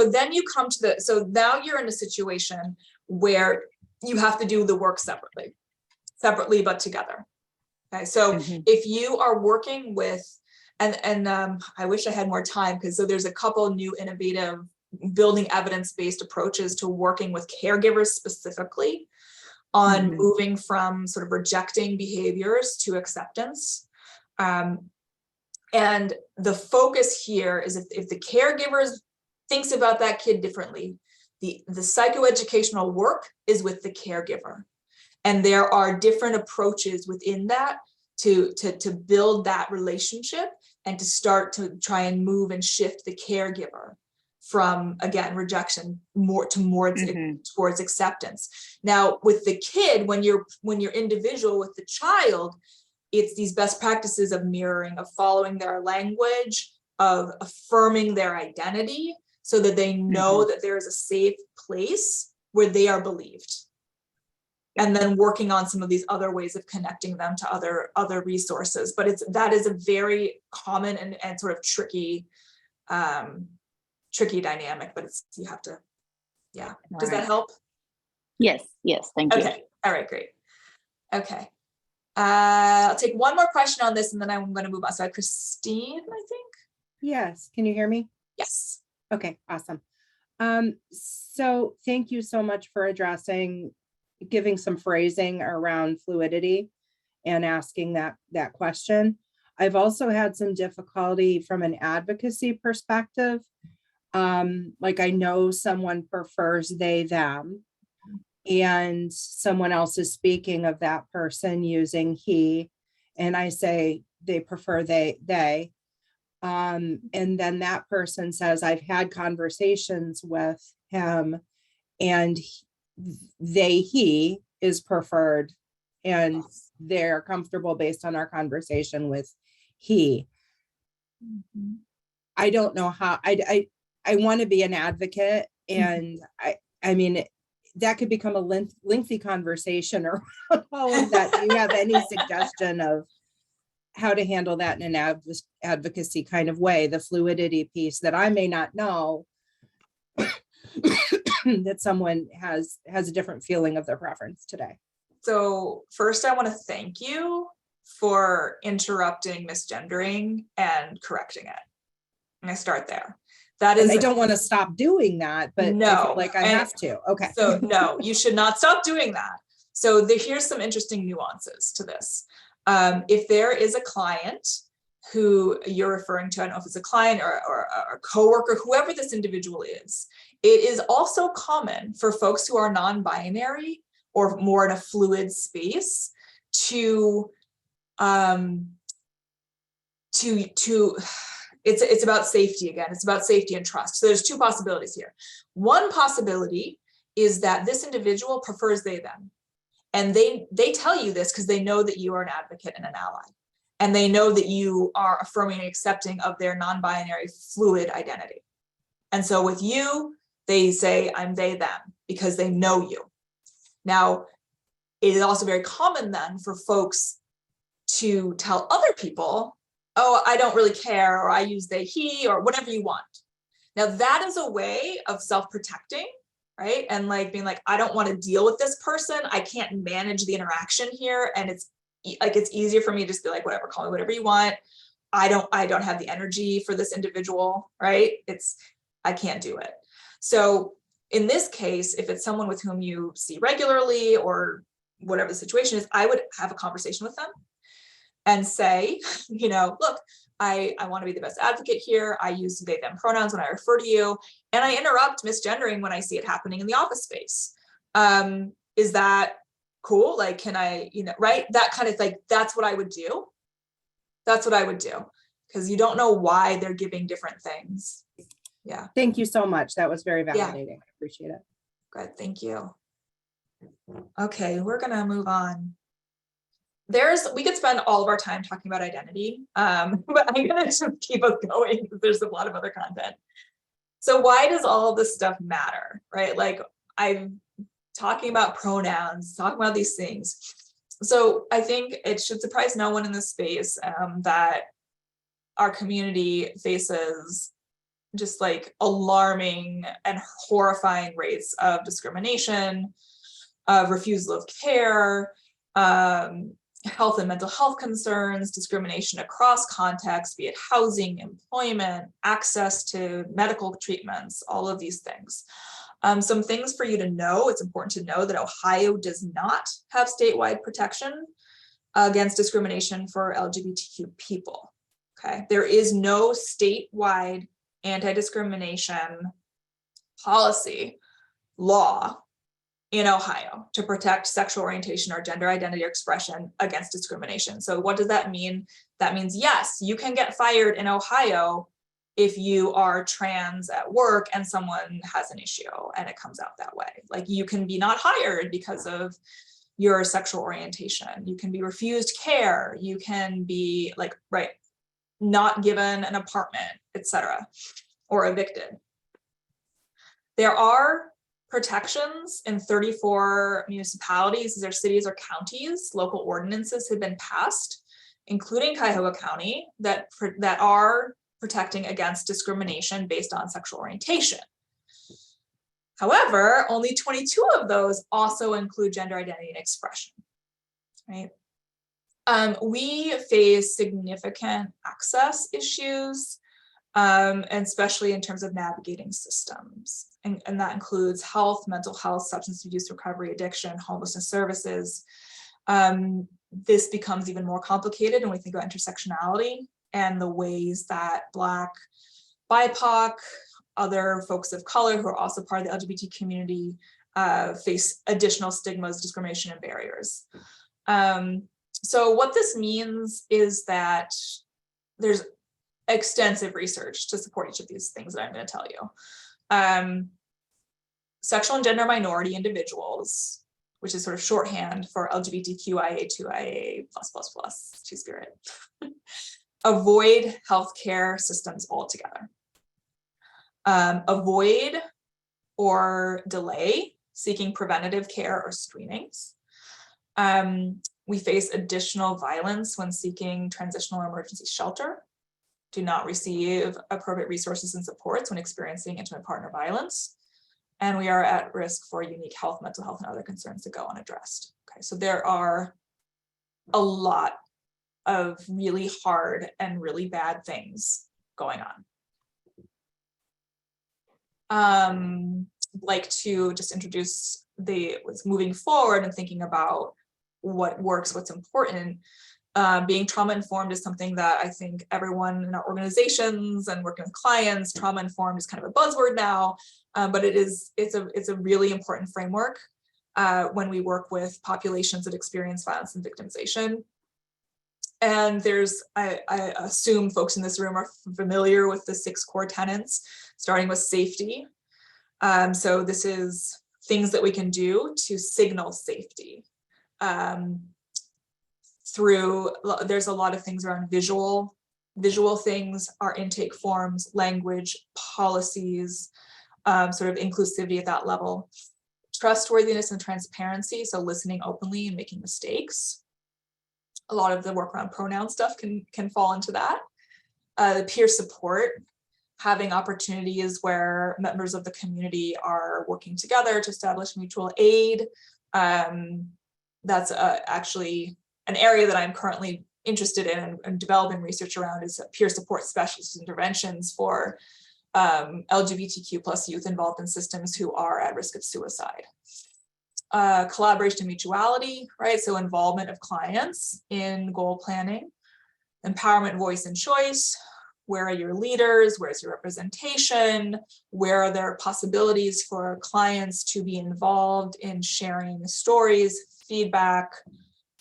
then you come to so now you're in a situation where you have to do the work separately but together. Okay, so if you are working with, and I wish I had more time, because so there's a couple new innovative building evidence-based approaches to working with caregivers specifically on moving from sort of rejecting behaviors to acceptance. And the focus here is if the caregiver thinks about that kid differently, the psychoeducational work is with the caregiver. And there are different approaches within that to build that relationship and to start to try and move and shift the caregiver from, again, rejection towards acceptance. Now, with the kid, when you're individual with the child, it's these best practices of mirroring, of following their language, of affirming their identity so that they know that there is a safe place where they are believed. And then working on some of these other ways of connecting them to other resources. But that is a very common and sort of tricky dynamic, but you have to, yeah. Does that help? Yes, thank you. Okay, all right, great. Okay. I'll take one more question on this and then I'm going to move on. So Christine, I think. Yes, can you hear me? Yes. Okay, awesome. So thank you so much for giving some phrasing around fluidity and asking that question. I've also had some difficulty from an advocacy perspective. Like, I know someone prefers they, them, and someone else is speaking of that person using he, and I say they prefer they. And then that person says, I've had conversations with him and he is preferred and they're comfortable based on our conversation with he. I don't know how, I want to be an advocate, and I mean, that could become a lengthy conversation around all of that. Do you have any suggestion of how to handle that in an advocacy kind of way, the fluidity piece that I may not know, that someone has a different feeling of their preference today? So first, I want to thank you for interrupting misgendering and correcting it. And I start there. That is, and I don't want to stop doing that, but no, I feel like I have to. Okay. So no, you should not stop doing that. So here's some interesting nuances to this. If there is a client who you're referring to, I don't know if it's a client or a coworker, whoever this individual is, it is also common for folks who are non-binary or more in a fluid space to it's about safety again. It's about safety and trust. So there's two possibilities here. One possibility is that this individual prefers they, them. And they tell you this because they know that you are an advocate and an ally. And they know that you are affirming and accepting of their non-binary fluid identity. And so with you, they say, I'm they, them, because they know you. Now, it is also very common then for folks to tell other people, oh, I don't really care, or I use they, he, or whatever you want. Now that is a way of self-protecting, right? And like being like, I don't want to deal with this person. I can't manage the interaction here. And it's easier for me to just be like, whatever, call me whatever you want. I don't have the energy for this individual, right? I can't do it. So in this case, if it's someone with whom you see regularly or whatever the situation is, I would have a conversation with them and say, you know, look, I want to be the best advocate here. I use they, them pronouns when I refer to you, and I interrupt misgendering when I see it happening in the office space. Is that cool? Like, can I, you know, right? That kind of like, that's what I would do. That's what I would do, because you don't know why they're giving different things. Yeah. Thank you so much. That was very validating. I appreciate it. Good, thank you. Okay, we're gonna move on. We could spend all of our time talking about identity, but I'm gonna just keep us going because there's a lot of other content. So why does all of this stuff matter, right? Like, I'm talking about pronouns, talking about these things. So I think it should surprise no one in this space that our community faces just like alarming and horrifying rates of discrimination, of refusal of care, health and mental health concerns, discrimination across contexts, be it housing, employment, access to medical treatments, all of these things. Some things for you to know, it's important to know that Ohio does not have statewide protection against discrimination for LGBTQ people, okay? There is no statewide anti-discrimination policy law in Ohio to protect sexual orientation or gender identity or expression against discrimination. So what does that mean? That means, yes, you can get fired in Ohio if you are trans at work and someone has an issue and it comes out that way. Like, you can be not hired because of your sexual orientation. You can be refused care. You can be like, right, not given an apartment, etc., or evicted. There are protections in 34 municipalities, these are cities or counties. Local ordinances have been passed, including Cuyahoga County, that are protecting against discrimination based on sexual orientation. However, only 22 of those also include gender identity and expression, right? We face significant access issues, and especially in terms of navigating systems. And that includes health, mental health, substance abuse, recovery, addiction, homelessness services. This becomes even more complicated when we think about intersectionality and the ways that Black, BIPOC, other folks of color who are also part of the LGBT community face additional stigmas, discrimination, and barriers. So what this means is that there's extensive research to support each of these things that I'm going to tell you. Sexual and gender minority individuals, which is sort of shorthand for LGBTQIA2IA+++, Two-Spirit, avoid healthcare systems altogether. Avoid or delay seeking preventative care or screenings. We face additional violence when seeking transitional or emergency shelter. Do not receive appropriate resources and supports when experiencing intimate partner violence. And we are at risk for unique health, mental health, and other concerns that go unaddressed. Okay, so there are a lot of really hard and really bad things going on. Like to just introduce moving forward and thinking about what works, what's important. Being trauma informed is something that I think everyone in our organizations and working with clients, trauma informed is kind of a buzzword now, but it's a really important framework when we work with populations that experience violence and victimization. And I assume folks in this room are familiar with the 6 core tenets, starting with safety. So this is things that we can do to signal safety. There's a lot of things around visual things, our intake forms, language, policies, sort of inclusivity at that level. Trustworthiness and transparency, so listening openly and making mistakes. A lot of the work around pronoun stuff can fall into that. The peer support, having opportunities where members of the community are working together to establish mutual aid. That's actually an area that I'm currently interested in and developing research around, is peer support specialist interventions for LGBTQ plus youth involved in systems who are at risk of suicide. Collaboration and mutuality, right? So involvement of clients in goal planning, empowerment, voice, and choice. Where are your leaders? Where's your representation? Where are there possibilities for clients to be involved in sharing stories, feedback,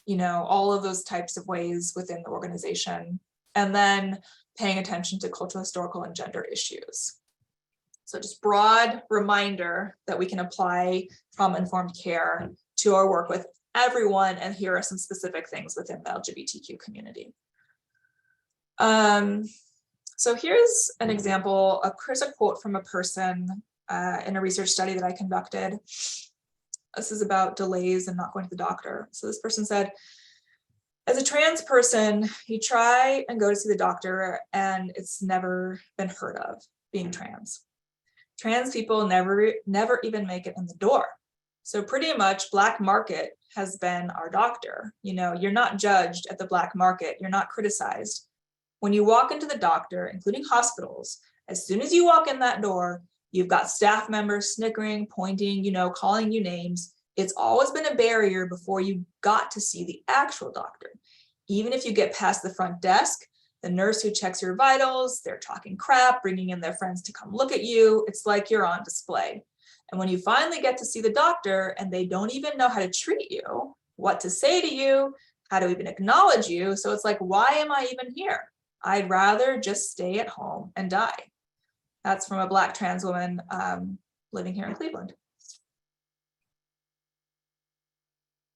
you know, all of those types of ways within the organization. And then paying attention to cultural, historical, and gender issues. So just broad reminder that we can apply trauma-informed care to our work with everyone, and here are some specific things within the LGBTQ community. So here's an example, here's a quote from a person in a research study that I conducted. This is about delays and not going to the doctor. So this person said, as a trans person, you try and go to see the doctor and it's never been heard of being trans. Trans people never even make it in the door. So pretty much black market has been our doctor. You know, you're not judged at the black market, you're not criticized. When you walk into the doctor, including hospitals, as soon as you walk in that door, you've got staff members snickering, pointing, you know, calling you names. It's always been a barrier before you got to see the actual doctor. Even if you get past the front desk, the nurse who checks your vitals, they're talking crap, bringing in their friends to come look at you. It's like you're on display. And when you finally get to see the doctor and they don't even know how to treat you, what to say to you, how to even acknowledge you. So it's like, why am I even here? I'd rather just stay at home and die. That's from a Black trans woman living here in Cleveland.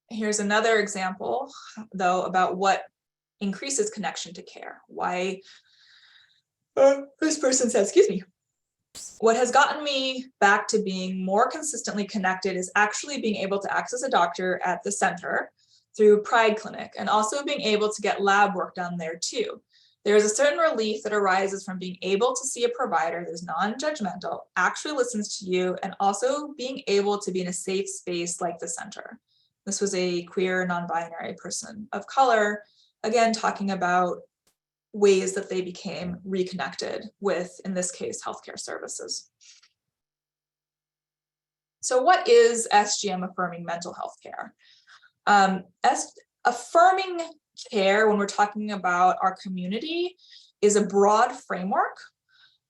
Here's another example, though, about what increases connection to care. Why, this person says, excuse me, what has gotten me back to being more consistently connected is actually being able to access a doctor at the center through Pride Clinic, and also being able to get lab work done there too. There's a certain relief that arises from being able to see a provider that's non-judgmental, actually listens to you, and also being able to be in a safe space like the center. This was a queer, non-binary person of color, again, talking about ways that they became reconnected with, in this case, healthcare services. So what is SGM affirming mental health care? Affirming care, when we're talking about our community, is a broad framework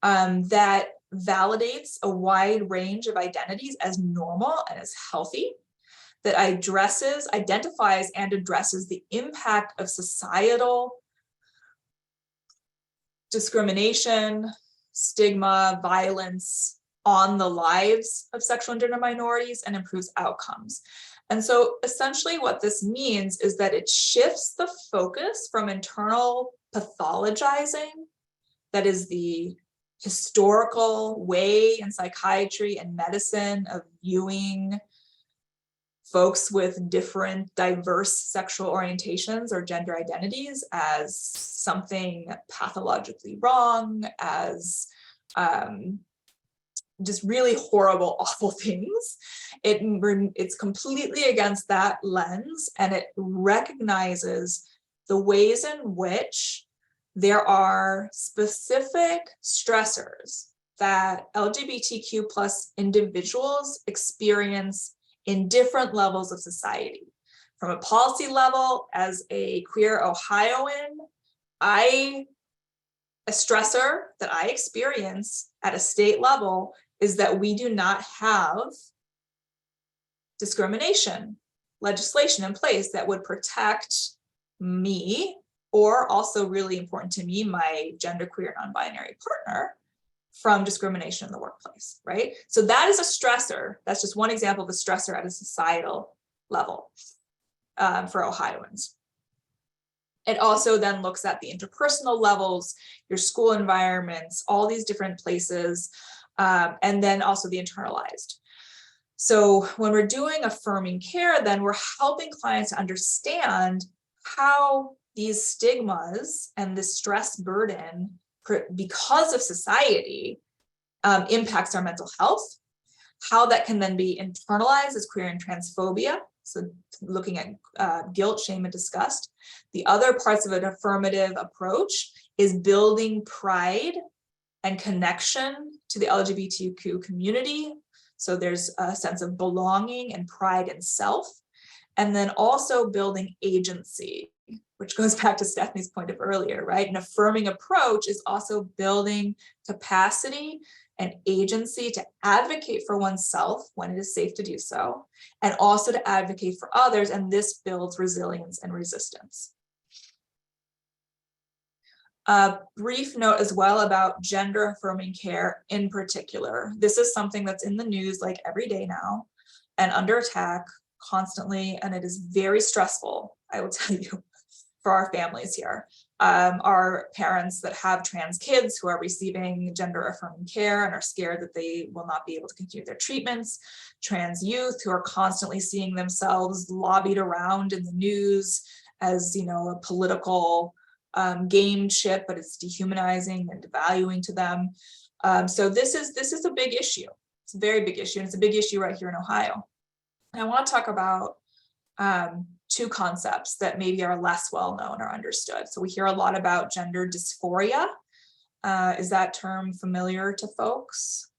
that validates a wide range of identities as normal and as healthy, that identifies and addresses the impact of societal discrimination, stigma, violence on the lives of sexual and gender minorities, and improves outcomes. And so essentially what this means is that it shifts the focus from internal pathologizing, that is the historical way in psychiatry and medicine of viewing folks with different diverse sexual orientations or gender identities as something pathologically wrong, as just really horrible, awful things. It's completely against that lens, and it recognizes the ways in which there are specific stressors that LGBTQ plus individuals experience in different levels of society. From a policy level, as a queer Ohioan, a stressor that I experience at a state level is that we do not have discrimination legislation in place that would protect me, or also really important to me, my genderqueer non-binary partner, from discrimination in the workplace, right? So that is a stressor. That's just one example of a stressor at a societal level for Ohioans. It also then looks at the interpersonal levels, your school environments, all these different places, and then also the internalized. So when we're doing affirming care, then we're helping clients to understand how these stigmas and this stress burden, because of society, impacts our mental health, how that can then be internalized as queer and transphobia. So looking at guilt, shame, and disgust. The other parts of an affirmative approach is building pride and connection to the LGBTQ community. So there's a sense of belonging and pride in self. And then also building agency, which goes back to Stephanie's point of earlier, right? An affirming approach is also building capacity and agency to advocate for oneself when it is safe to do so, and also to advocate for others. And this builds resilience and resistance. A brief note as well about gender affirming care in particular. This is something that's in the news like every day now and under attack constantly, and it is very stressful, I will tell you, for our families here. Our parents that have trans kids who are receiving gender affirming care and are scared that they will not be able to continue their treatments, trans youth who are constantly seeing themselves lobbied around in the news as, you know, a political game chip, but it's dehumanizing and devaluing to them. So this is a big issue. It's a very big issue, and it's a big issue right here in Ohio. And I want to talk about two concepts that maybe are less well known or understood. So we hear a lot about gender dysphoria. Is that term familiar to folks?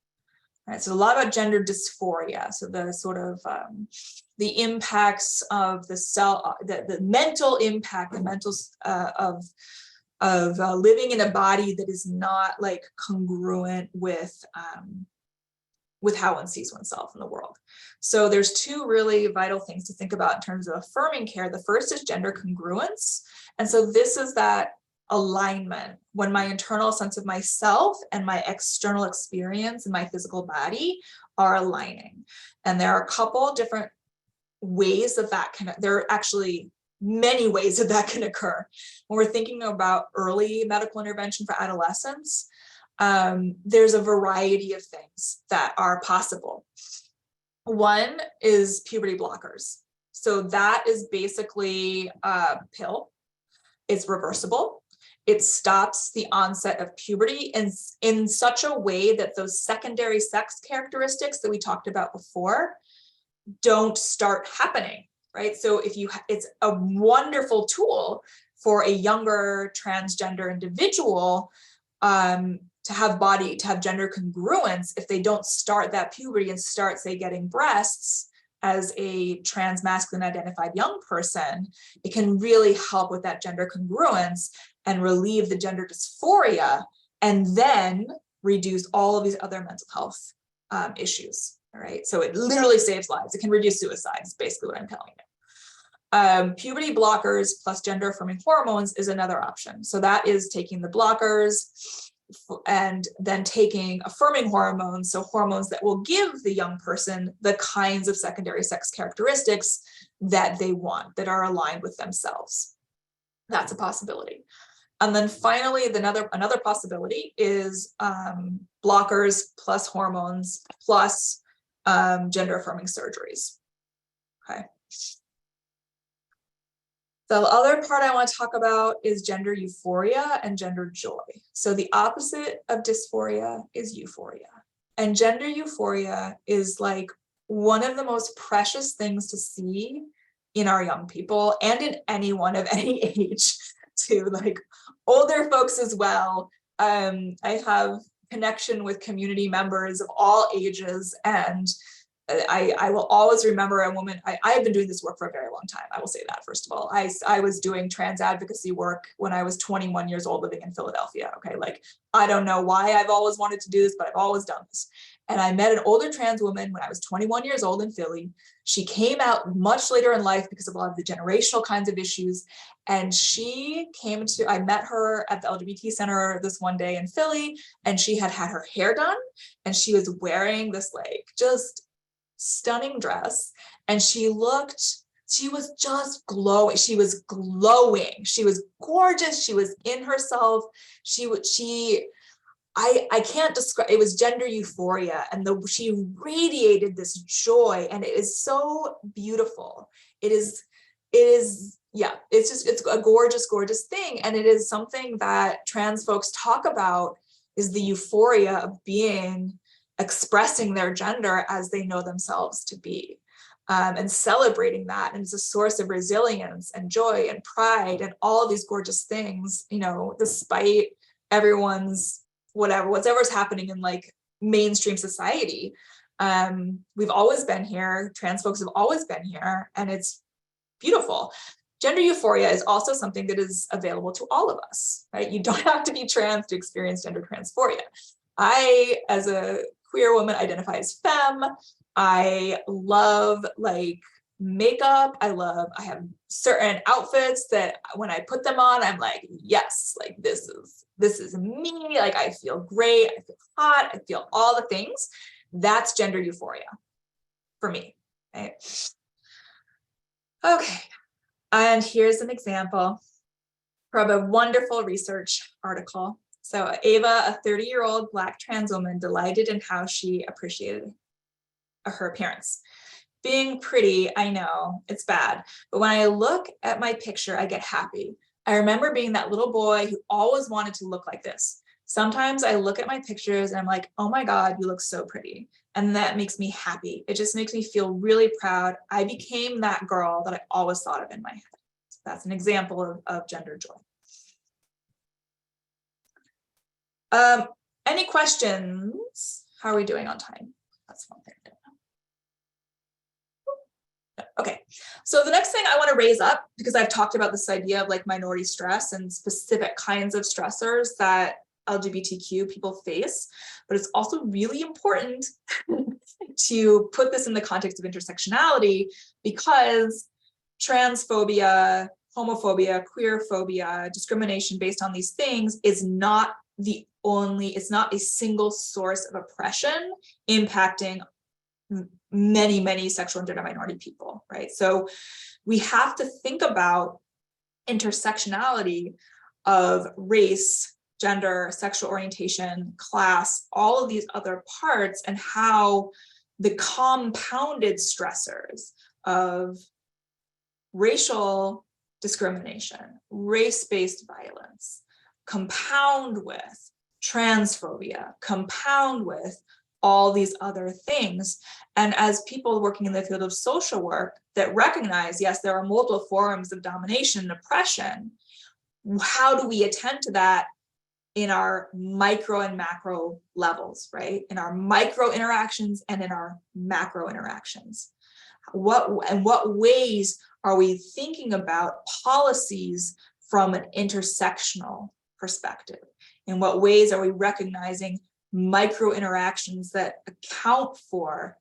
All right, so a lot about gender dysphoria. So the sort of the impacts of the mental impact, the mental of living in a body that is not like congruent with how one sees oneself in the world. So there's two really vital things to think about in terms of affirming care. The first is gender congruence. And so this is that alignment when my internal sense of myself and my external experience in my physical body are aligning. And there are a couple different ways that can, there are actually many ways that can occur. When we're thinking about early medical intervention for adolescents, there's a variety of things that are possible. One is puberty blockers. So that is basically a pill. It's reversible. It stops the onset of puberty in such a way that those secondary sex characteristics that we talked about before don't start happening, right? So it's a wonderful tool for a younger transgender individual to have gender congruence if they don't start that puberty and start, say, getting breasts as a trans masculine identified young person. It can really help with that gender congruence and relieve the gender dysphoria, and then reduce all of these other mental health issues. All right, so it literally saves lives. It can reduce suicides, basically what I'm telling you. Puberty blockers plus gender affirming hormones is another option. So that is taking the blockers and then taking affirming hormones, so hormones that will give the young person the kinds of secondary sex characteristics that they want, that are aligned with themselves. That's a possibility. And then finally, another possibility is blockers plus hormones plus gender affirming surgeries. Okay. The other part I want to talk about is gender euphoria and gender joy. So the opposite of dysphoria is euphoria. And gender euphoria is like one of the most precious things to see in our young people and in anyone of any age, to like older folks as well. I have connection with community members of all ages, and I will always remember a woman. I have been doing this work for a very long time. I will say that, first of all. I was doing trans advocacy work when I was 21 years old living in Philadelphia. Okay, like, I don't know why I've always wanted to do this, but I've always done this. And I met an older trans woman when I was 21 years old in Philly. She came out much later in life because of a lot of the generational kinds of issues. And I met her at the LGBT Center this one day in Philly, and she had her hair done, and she was wearing this like just stunning dress, and she was just glowing. She was glowing. She was gorgeous. She was in herself. I can't describe, it was gender euphoria, and she radiated this joy, and it is so beautiful. It's a gorgeous, gorgeous thing. And it is something that trans folks talk about, is the euphoria of expressing their gender as they know themselves to be, and celebrating that. And it's a source of resilience and joy and pride and all of these gorgeous things, you know, despite everyone's whatever's happening in like mainstream society. We've always been here. Trans folks have always been here, and it's beautiful. Gender euphoria is also something that is available to all of us, right? You don't have to be trans to experience gender transphoria. I, as a queer woman, identify as femme. I love like makeup. I have certain outfits that when I put them on, I'm like, yes, like this is me. Like I feel great. I feel hot. I feel all the things. That's gender euphoria for me. Right? Okay. And here's an example from a wonderful research article. So Ava, a 30-year-old Black trans woman, delighted in how she appreciated her appearance. Being pretty, I know, it's bad, but when I look at my picture, I get happy. I remember being that little boy who always wanted to look like this. Sometimes I look at my pictures and I'm like, oh my God, you look so pretty. And that makes me happy. It just makes me feel really proud. I became that girl that I always thought of in my head. So that's an example of gender joy. Any questions? How are we doing on time? That's one thing. Okay, so the next thing I want to raise up, because I've talked about this idea of like minority stress and specific kinds of stressors that LGBTQ people face, but it's also really important to put this in the context of intersectionality, because transphobia, homophobia, queerphobia, discrimination based on these things is not it's not a single source of oppression impacting many, many sexual and gender minority people, right? So we have to think about intersectionality of race, gender, sexual orientation, class, all of these other parts, and how the compounded stressors of racial discrimination, race-based violence, compound with transphobia, compound with all these other things. And as people working in the field of social work that recognize, yes, there are multiple forms of domination and oppression, how do we attend to that in our micro and macro levels, right? In our micro interactions and in our macro interactions. What ways are we thinking about policies from an intersectional perspective? In what ways are we recognizing micro interactions that account for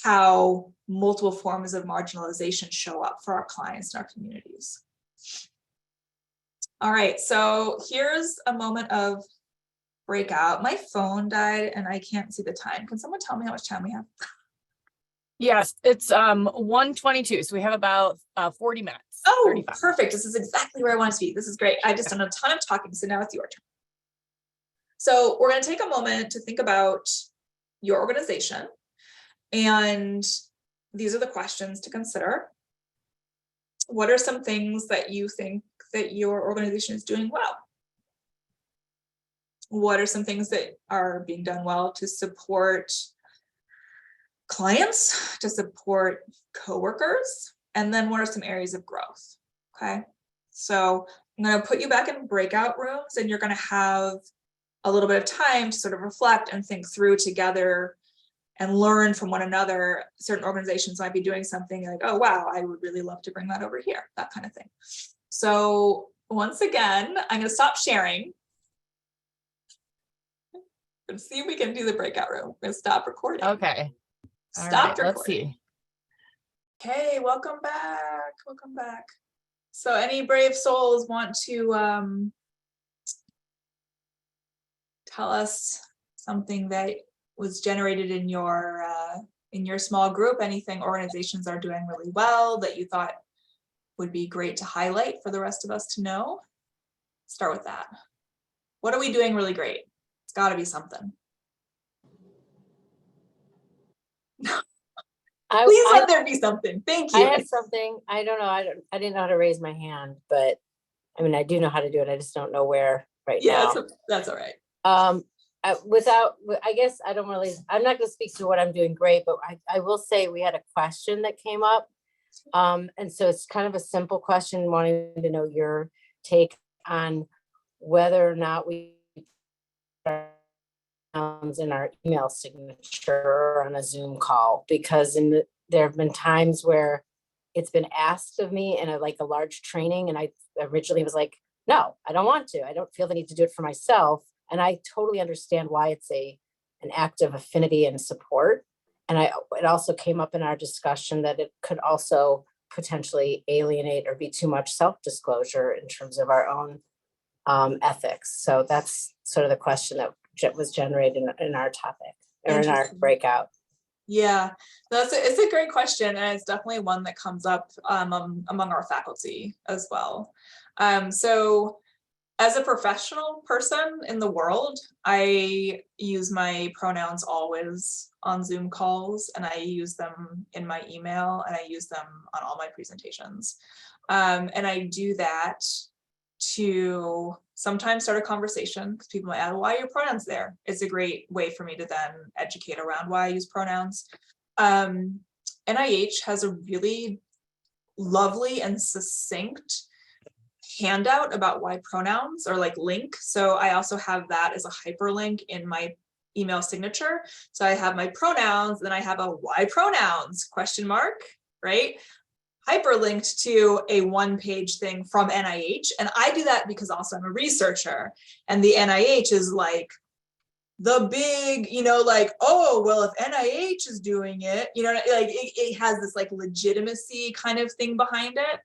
how multiple forms of marginalization show up for our clients and our communities? All right, so here's a moment of breakout. My phone died and I can't see the time. Can someone tell me how much time we have? Yes, it's 1:22, so we have about 40 minutes. Oh, 35. Perfect. This is exactly where I want to be. This is great. I just done a ton of talking, so now it's your turn. So we're going to take a moment to think about your organization, and these are the questions to consider. What are some things that you think that your organization is doing well? What are some things that are being done well to support clients, to support coworkers? And then what are some areas of growth? Okay, so I'm going to put you back in breakout rooms, and you're going to have a little bit of time to sort of reflect and think through together and learn from one another. Certain organizations might be doing something like, oh, wow, I would really love to bring that over here, that kind of thing. So once again, I'm going to stop sharing. Let's see if we can do the breakout room. We're going to stop recording. Okay. Stop recording. Let's see. Okay, welcome back. Welcome back. So any brave souls want to tell us something that was generated in your small group? Anything organizations are doing really well that you thought would be great to highlight for the rest of us to know? Start with that. What are we doing really great? It's got to be something. Please let there be something. Thank you. I had something. I don't know. I didn't know how to raise my hand, but I mean, I do know how to do it. I just don't know where right now. Yeah, that's all right. I guess I'm not going to speak to what I'm doing great, but I will say we had a question that came up. And so it's kind of a simple question, wanting to know your take on whether or not we are pronouns in our email signature or on a Zoom call, because there have been times where it's been asked of me in a large training, and I originally was like, no, I don't want to. I don't feel the need to do it for myself. And I totally understand why it's an act of affinity and support. And it also came up in our discussion that it could also potentially alienate or be too much self-disclosure in terms of our own ethics. So that's sort of the question that was generated in our topic or in our breakout. Yeah, it's a great question, and it's definitely one that comes up among our faculty as well. So as a professional person in the world, I use my pronouns always on Zoom calls, and I use them in my email, and I use them on all my presentations. And I do that to sometimes start a conversation, because people might ask, why are your pronouns there? It's a great way for me to then educate around why I use pronouns. NIH has a really lovely and succinct handout about why pronouns, or link. So I also have that as a hyperlink in my email signature. So I have my pronouns, then I have a why pronouns ? Right? Hyperlinked to a one-page thing from NIH. And I do that because also I'm a researcher, and the NIH is the big, oh, well, if NIH is doing it, it has this legitimacy kind of thing behind it.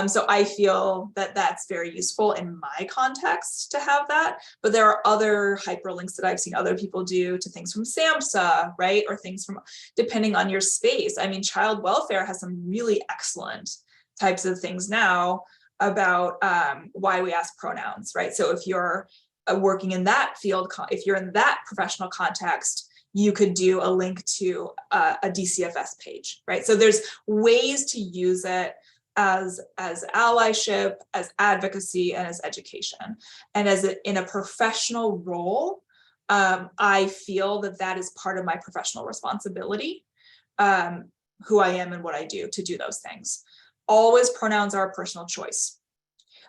So I feel that that's very useful in my context to have that. But there are other hyperlinks that I've seen other people do to things from SAMHSA, right? Or things from, depending on your space. I mean, child welfare has some really excellent types of things now about why we ask pronouns, right? So if you're working in that field, if you're in that professional context, you could do a link to a DCFS page, right? So there's ways to use it as allyship, as advocacy, and as education. And in a professional role, I feel that is part of my professional responsibility, who I am and what I do to do those things. Always, pronouns are a personal choice.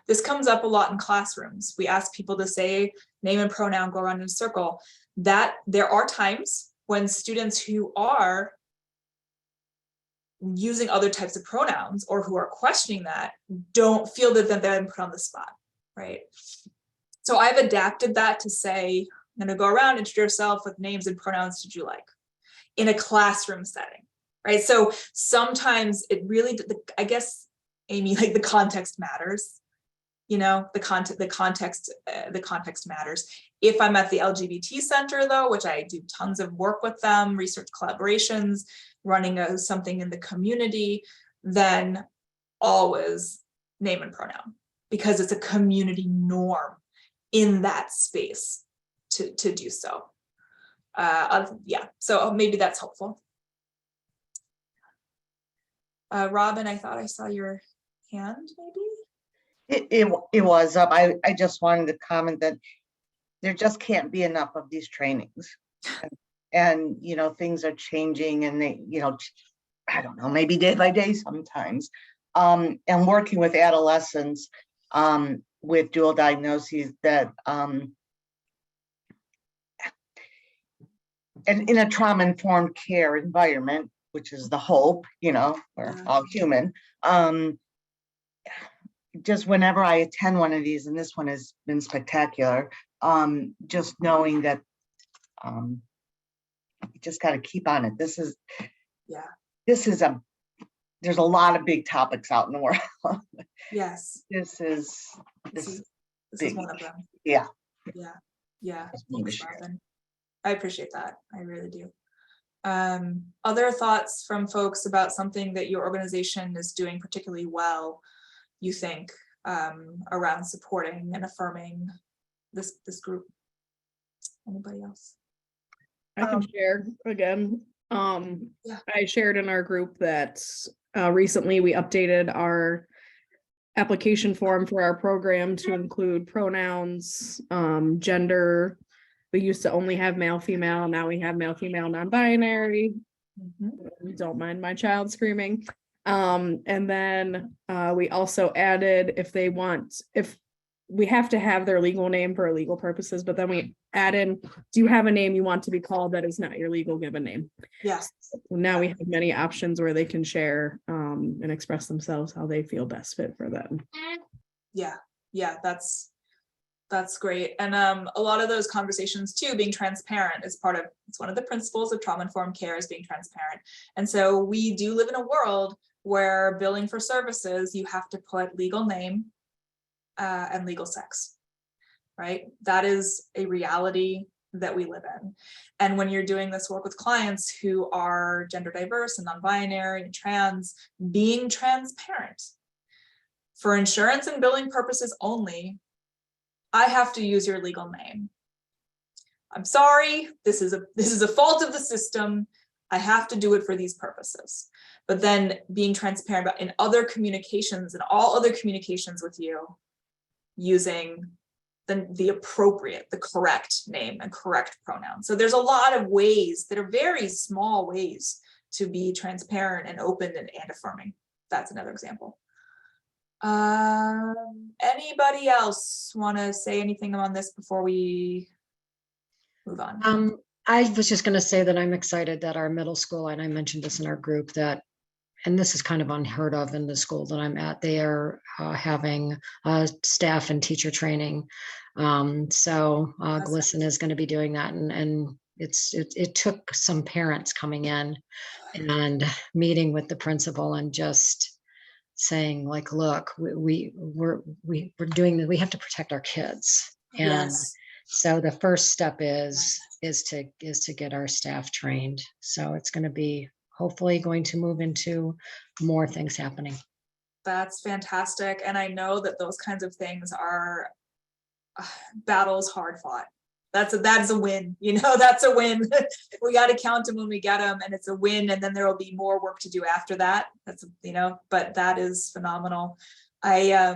This comes up a lot in classrooms. We ask people to say name and pronoun, go around in a circle. That there are times when students who are using other types of pronouns, or who are questioning that, don't feel that they've been put on the spot, right? So I've adapted that to say, I'm going to go around, introduce yourself with names and pronouns did you like, in a classroom setting, right? So sometimes it really, I guess, Amy, the context matters. The context matters. If I'm at the LGBT Center, though, which I do tons of work with them, research collaborations, running something in the community, then always name and pronoun, because it's a community norm in that space to do so. Yeah, so maybe that's helpful. Robin, I thought I saw your hand, maybe? It was up. I just wanted to comment that there just can't be enough of these trainings. And, things are changing, and they, I don't know, maybe day by day sometimes. And working with adolescents with dual diagnoses that, and in a trauma-informed care environment, which is the hope, we're all human. Just whenever I attend one of these, and this one has been spectacular, just knowing that you just got to keep on it. There's a lot of big topics out in the world. Yes. This is one of them. Yeah. Yeah. Thanks, Robin. I appreciate that. I really do. Other thoughts from folks about something that your organization is doing particularly well, you think, around supporting and affirming this group? Anybody else? I can share again. I shared in our group that recently we updated our application form for our program to include pronouns, gender. We used to only have male, female. Now we have male, female, non-binary. Don't mind my child screaming. And then we also added, if we have to have their legal name for legal purposes, but then we add in, do you have a name you want to be called that is not your legal given name? Yes. So now we have many options where they can share and express themselves how they feel best fit for them. Yeah, that's great. And a lot of those conversations too, being transparent is it's one of the principles of trauma-informed care, is being transparent. And so we do live in a world where billing for services, you have to put legal name and legal sex, right? That is a reality that we live in. And when you're doing this work with clients who are gender diverse and non-binary and trans, being transparent. For insurance and billing purposes only, I have to use your legal name. I'm sorry, this is a fault of the system. I have to do it for these purposes. But then being transparent about in other communications and all other communications with you, using the appropriate, the correct name and correct pronoun. So there's a lot of ways that are very small ways to be transparent and open and affirming. That's another example. Anybody else want to say anything on this before we move on? I was just going to say that I'm excited that our middle school, and I mentioned this in our group, that, and this is kind of unheard of in the school that I'm at, they are having staff and teacher training. So Glisten is going to be doing that, and it took some parents coming in and meeting with the principal and just saying, like, look, we're doing that. We have to protect our kids. And so the first step is to get our staff trained. So it's going to be hopefully going to move into more things happening. That's fantastic. And I know that those kinds of things are battles hard fought. That's a win, that's a win. We got to count them when we get them, and it's a win. And then there will be more work to do after that. That's, but that is phenomenal. I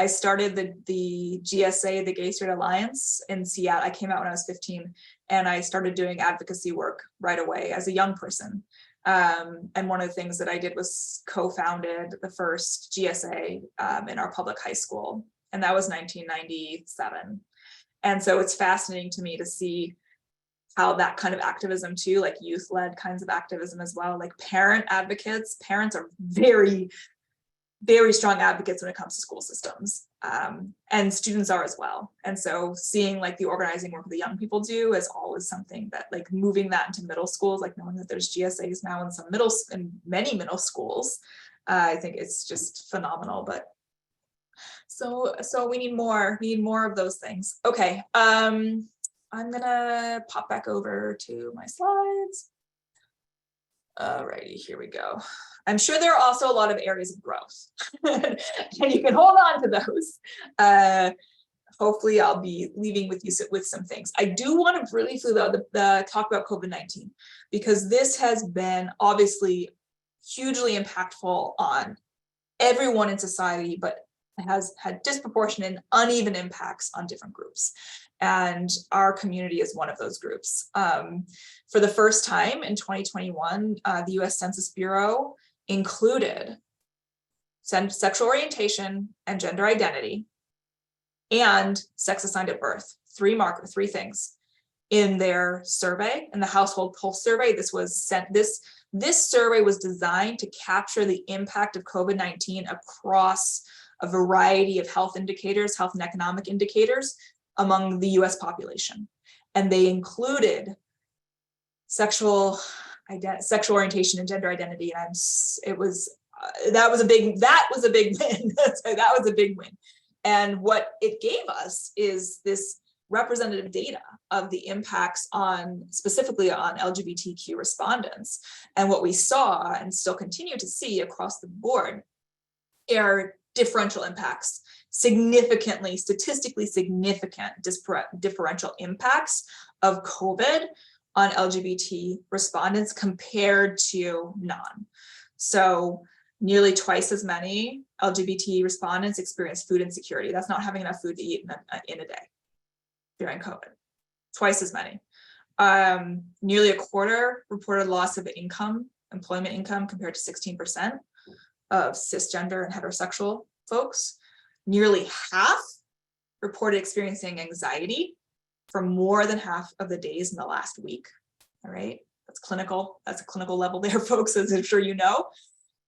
started the GSA, the Gay Straight Alliance in Seattle. I came out when I was 15, and I started doing advocacy work right away as a young person. And one of the things that I did was co-founded the first GSA in our public high school, and that was 1997. And so it's fascinating to me to see how that kind of activism too, like youth-led kinds of activism as well, like parent advocates. Parents are very, very strong advocates when it comes to school systems, and students are as well. And so seeing like the organizing work the young people do is always something that, like, moving that into middle schools, like knowing that there's GSAs now in many middle schools, I think it's just phenomenal. But so we need more of those things. Okay, I'm gonna pop back over to my slides. Alrighty, here we go. I'm sure there are also a lot of areas of growth, and you can hold on to those. Hopefully I'll be leaving with you with some things. I do want to really talk about COVID-19, because this has been obviously hugely impactful on everyone in society, but it has had disproportionate and uneven impacts on different groups. And our community is one of those groups. For the first time in 2021, the US Census Bureau included sexual orientation and gender identity and sex assigned at birth, three things in their survey, in the household pulse survey. This survey was designed to capture the impact of COVID-19 across a variety of health indicators, health and economic indicators among the US population. And they included sexual orientation and gender identity. And that was a big win. That was a big win. And what it gave us is this representative data of the impacts specifically on LGBTQ respondents. And what we saw and still continue to see across the board are differential impacts, statistically significant differential impacts of COVID on LGBT respondents compared to non. So nearly twice as many LGBT respondents experience food insecurity. That's not having enough food to eat in a day during COVID. Twice as many. Nearly a quarter reported loss of employment income, compared to 16% of cisgender and heterosexual folks. Nearly half reported experiencing anxiety for more than half of the days in the last week. All right, that's clinical. That's a clinical level there, folks, as I'm sure you know,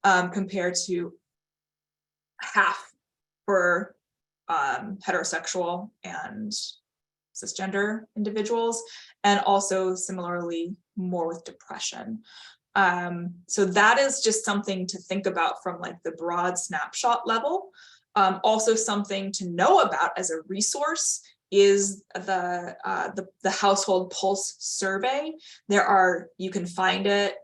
compared to half for heterosexual and cisgender individuals, and also similarly more with depression. So that is just something to think about from like the broad snapshot level. Also something to know about as a resource is the Household Pulse survey. You can find it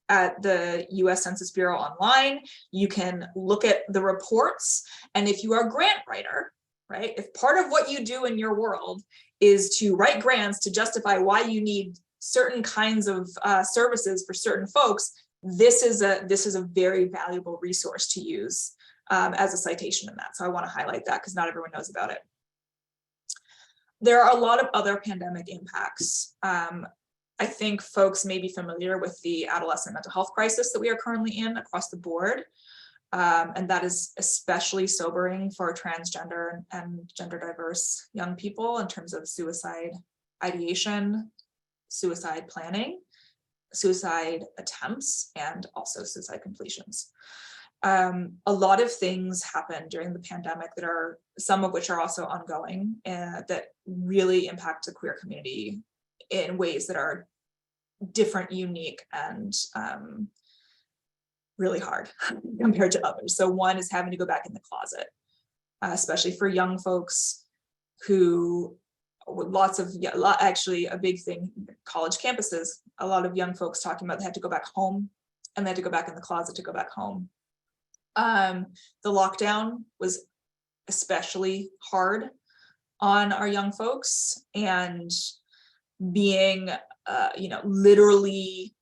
at the US Census Bureau online. You can look at the reports, and if you are a grant writer, right, if part of what you do in your world is to write grants to justify why you need certain kinds of services for certain folks, this is a very valuable resource to use as a citation in that. So I want to highlight that because not everyone knows about it. There are a lot of other pandemic impacts. I think folks may be familiar with the adolescent mental health crisis that we are currently in across the board. And that is especially sobering for transgender and gender diverse young people in terms of suicide ideation, suicide planning, suicide attempts, and also suicide completions. A lot of things happened during the pandemic that are, some of which are also ongoing, that really impact the queer community in ways that are different, unique, and really hard compared to others. So one is having to go back in the closet, especially for young folks who, actually a big thing, college campuses, a lot of young folks talking about they had to go back home and they had to go back in the closet to go back home. The lockdown was especially hard on our young folks, and being literally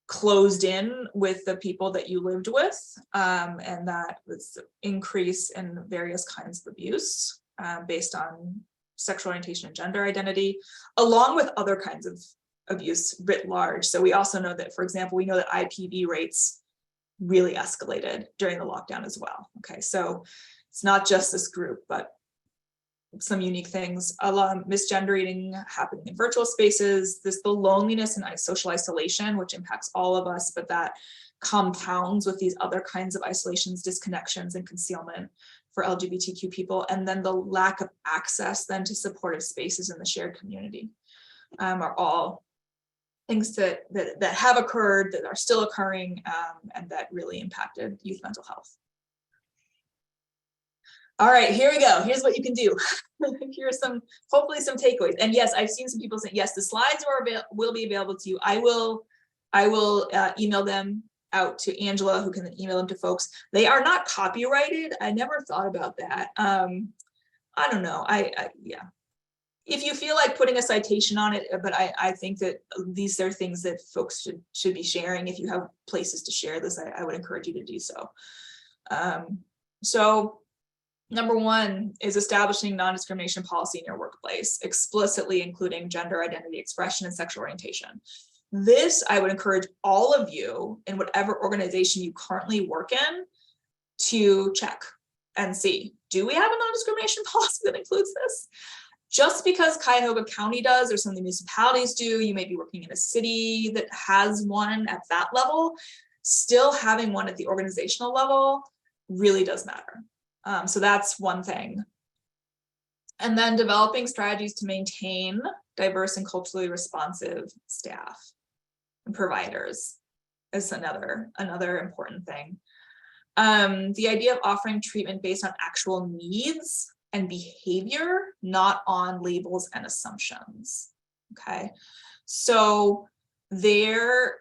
closed in with the people that you lived with, and that was increase in various kinds of abuse based on sexual orientation and gender identity, along with other kinds of abuse writ large. So we also know that, for example, we know that IPV rates really escalated during the lockdown as well. Okay, so it's not just this group, but some unique things. A lot of misgendering happening in virtual spaces, the loneliness and social isolation, which impacts all of us, but that compounds with these other kinds of isolations, disconnections, and concealment for LGBTQ people, and then the lack of access then to supportive spaces in the shared community are all things that have occurred, that are still occurring, and that really impacted youth mental health. All right, here we go. Here's what you can do. Here are hopefully some takeaways. And yes, I've seen some people say, yes, the slides will be available to you. I will email them out to Angela, who can email them to folks. They are not copyrighted. I never thought about that. I don't know. Yeah. If you feel like putting a citation on it, but I think that these are things that folks should be sharing. If you have places to share this, I would encourage you to do so. So number one is establishing non-discrimination policy in your workplace, explicitly including gender identity expression and sexual orientation. This, I would encourage all of you in whatever organization you currently work in to check and see, do we have a non-discrimination policy that includes this? Just because Cuyahoga County does, or some of the municipalities do, you may be working in a city that has one at that level, still having one at the organizational level really does matter. So that's one thing. And then developing strategies to maintain diverse and culturally responsive staff and providers is another important thing. The idea of offering treatment based on actual needs and behavior, not on labels and assumptions. Okay, so there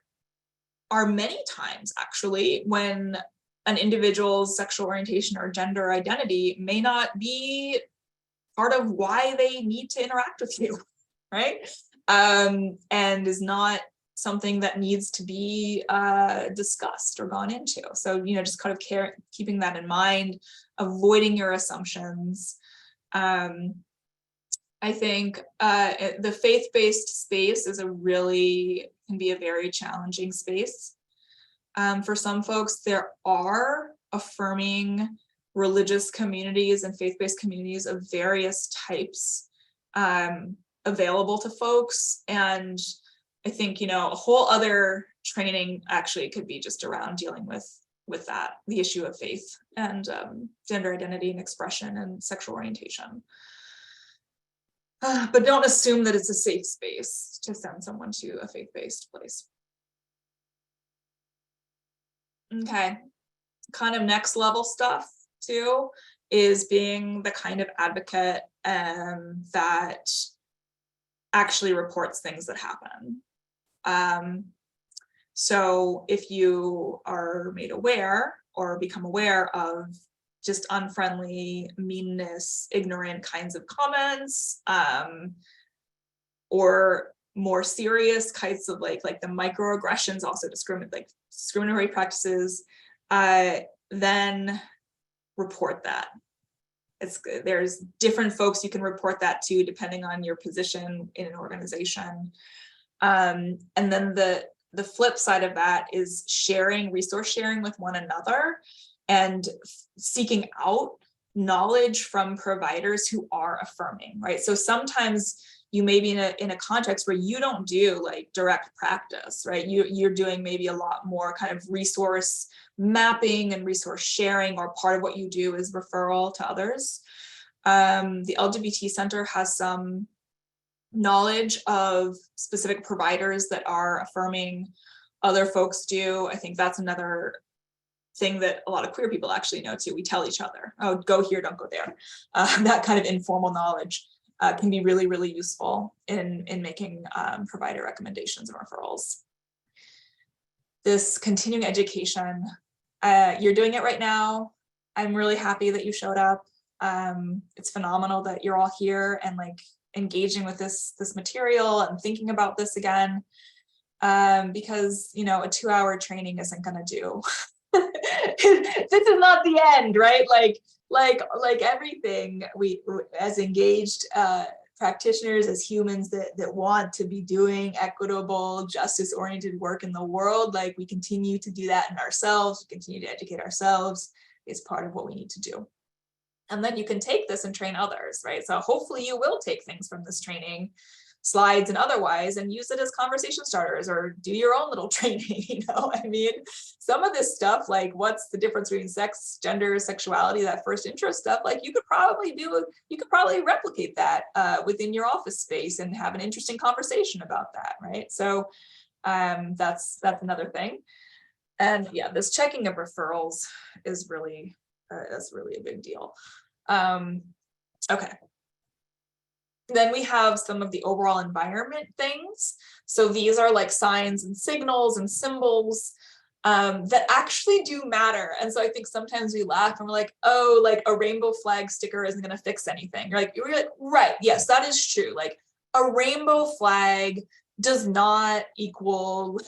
are many times actually when an individual's sexual orientation or gender identity may not be part of why they need to interact with you, right? And is not something that needs to be discussed or gone into. So, just kind of keeping that in mind, avoiding your assumptions. I think the faith-based space can be a very challenging space. For some folks, there are affirming religious communities and faith-based communities of various types available to folks. And I think, you know, a whole other training actually could be just around dealing with that, the issue of faith and gender identity and expression and sexual orientation. But don't assume that it's a safe space to send someone to a faith-based place. Okay, kind of next level stuff too is being the kind of advocate that actually reports things that happen. So if you are made aware or become aware of just unfriendly, meanness, ignorant kinds of comments, or more serious kinds of like the microaggressions, also discriminatory practices, then report that. There's different folks you can report that to depending on your position in an organization. And then the flip side of that is resource sharing with one another and seeking out knowledge from providers who are affirming, right? So sometimes you may be in a context where you don't do like direct practice, right? You're doing maybe a lot more kind of resource mapping and resource sharing, or part of what you do is referral to others. The LGBT Center has some knowledge of specific providers that are affirming. Other folks do. I think that's another thing that a lot of queer people actually know too. We tell each other, oh, go here, don't go there. That kind of informal knowledge can be really, really useful in making provider recommendations and referrals. This continuing education, you're doing it right now. I'm really happy that you showed up. It's phenomenal that you're all here and like engaging with this material and thinking about this again, because, you know, a 2-hour training isn't going to do. This is not the end, right? Like everything, we as engaged practitioners, as humans that want to be doing equitable, justice-oriented work in the world, like we continue to do that in ourselves, we continue to educate ourselves. It's part of what we need to do. And then you can take this and train others, right? So hopefully you will take things from this training, slides and otherwise, and use it as conversation starters or do your own little training, you know? I mean, some of this stuff, like what's the difference between sex, gender, sexuality, that first interest stuff, like you could probably replicate that within your office space and have an interesting conversation about that, right? So that's another thing. And yeah, this checking of referrals is really, that's really a big deal. Okay. Then we have some of the overall environment things. So these are like signs and signals and symbols that actually do matter. And so I think sometimes we laugh and we're like, oh, like a rainbow flag sticker isn't going to fix anything. You're like, right, yes, that is true. Like a rainbow flag does not equal,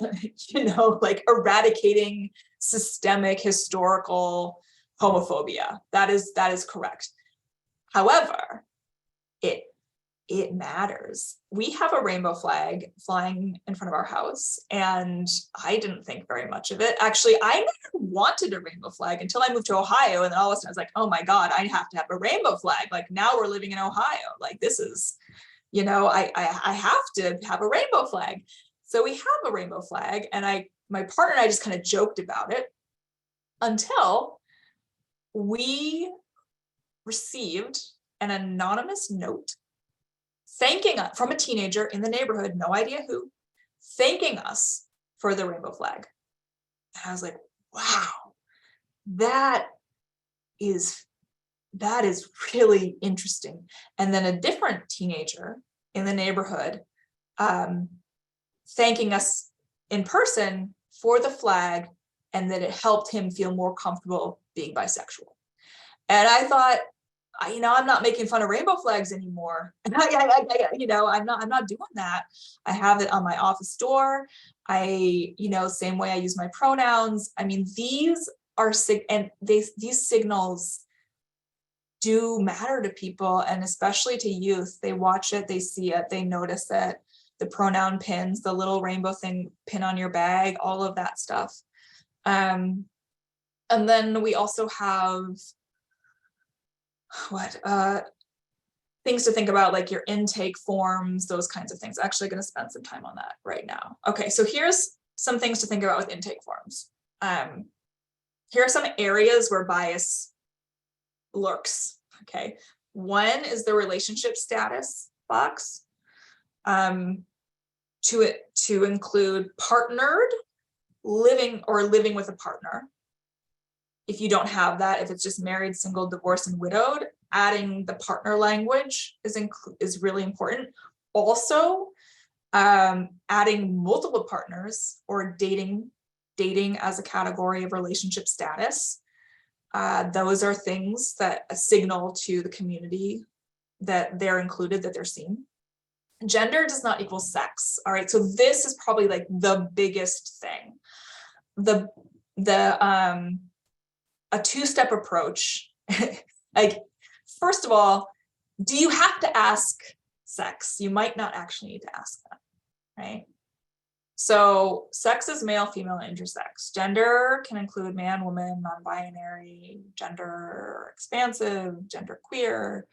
you know, like eradicating systemic historical homophobia. That is correct. However, it matters. We have a rainbow flag flying in front of our house, and I didn't think very much of it. Actually, I never wanted a rainbow flag until I moved to Ohio, and then all of a sudden I was like, oh my God, I have to have a rainbow flag. Like now we're living in Ohio. Like this is, you know, I have to have a rainbow flag. So we have a rainbow flag, and my partner and I just kind of joked about it until we received an anonymous note thanking us from a teenager in the neighborhood, no idea who, thanking us for the rainbow flag. And I was like, wow, that is really interesting. And then a different teenager in the neighborhood thanking us in person for the flag and that it helped him feel more comfortable being bisexual. And I thought, you know, I'm not making fun of rainbow flags anymore. You know, I'm not doing that. I have it on my office door. You know, same way I use my pronouns. I mean, these are these signals do matter to people, and especially to youth. They watch it, they see it, they notice it. The pronoun pins, the little rainbow thing pin on your bag, all of that stuff. And then we also have things to think about, like your intake forms, those kinds of things. Actually going to spend some time on that right now. Okay, so here's some things to think about with intake forms. Here are some areas where bias lurks, okay? One is the relationship status box, to include partnered, living, or living with a partner. If you don't have that, if it's just married, single, divorced, and widowed, adding the partner language is really important. Also, adding multiple partners or dating as a category of relationship status. Those are things that signal to the community that they're included, that they're seen. Gender does not equal sex. All right, so this is probably like the biggest thing. A two-step approach. Like, first of all, do you have to ask sex? You might not actually need to ask that, right? So sex is male, female, and intersex. Gender can include man, woman, non-binary, gender expansive, gender queer.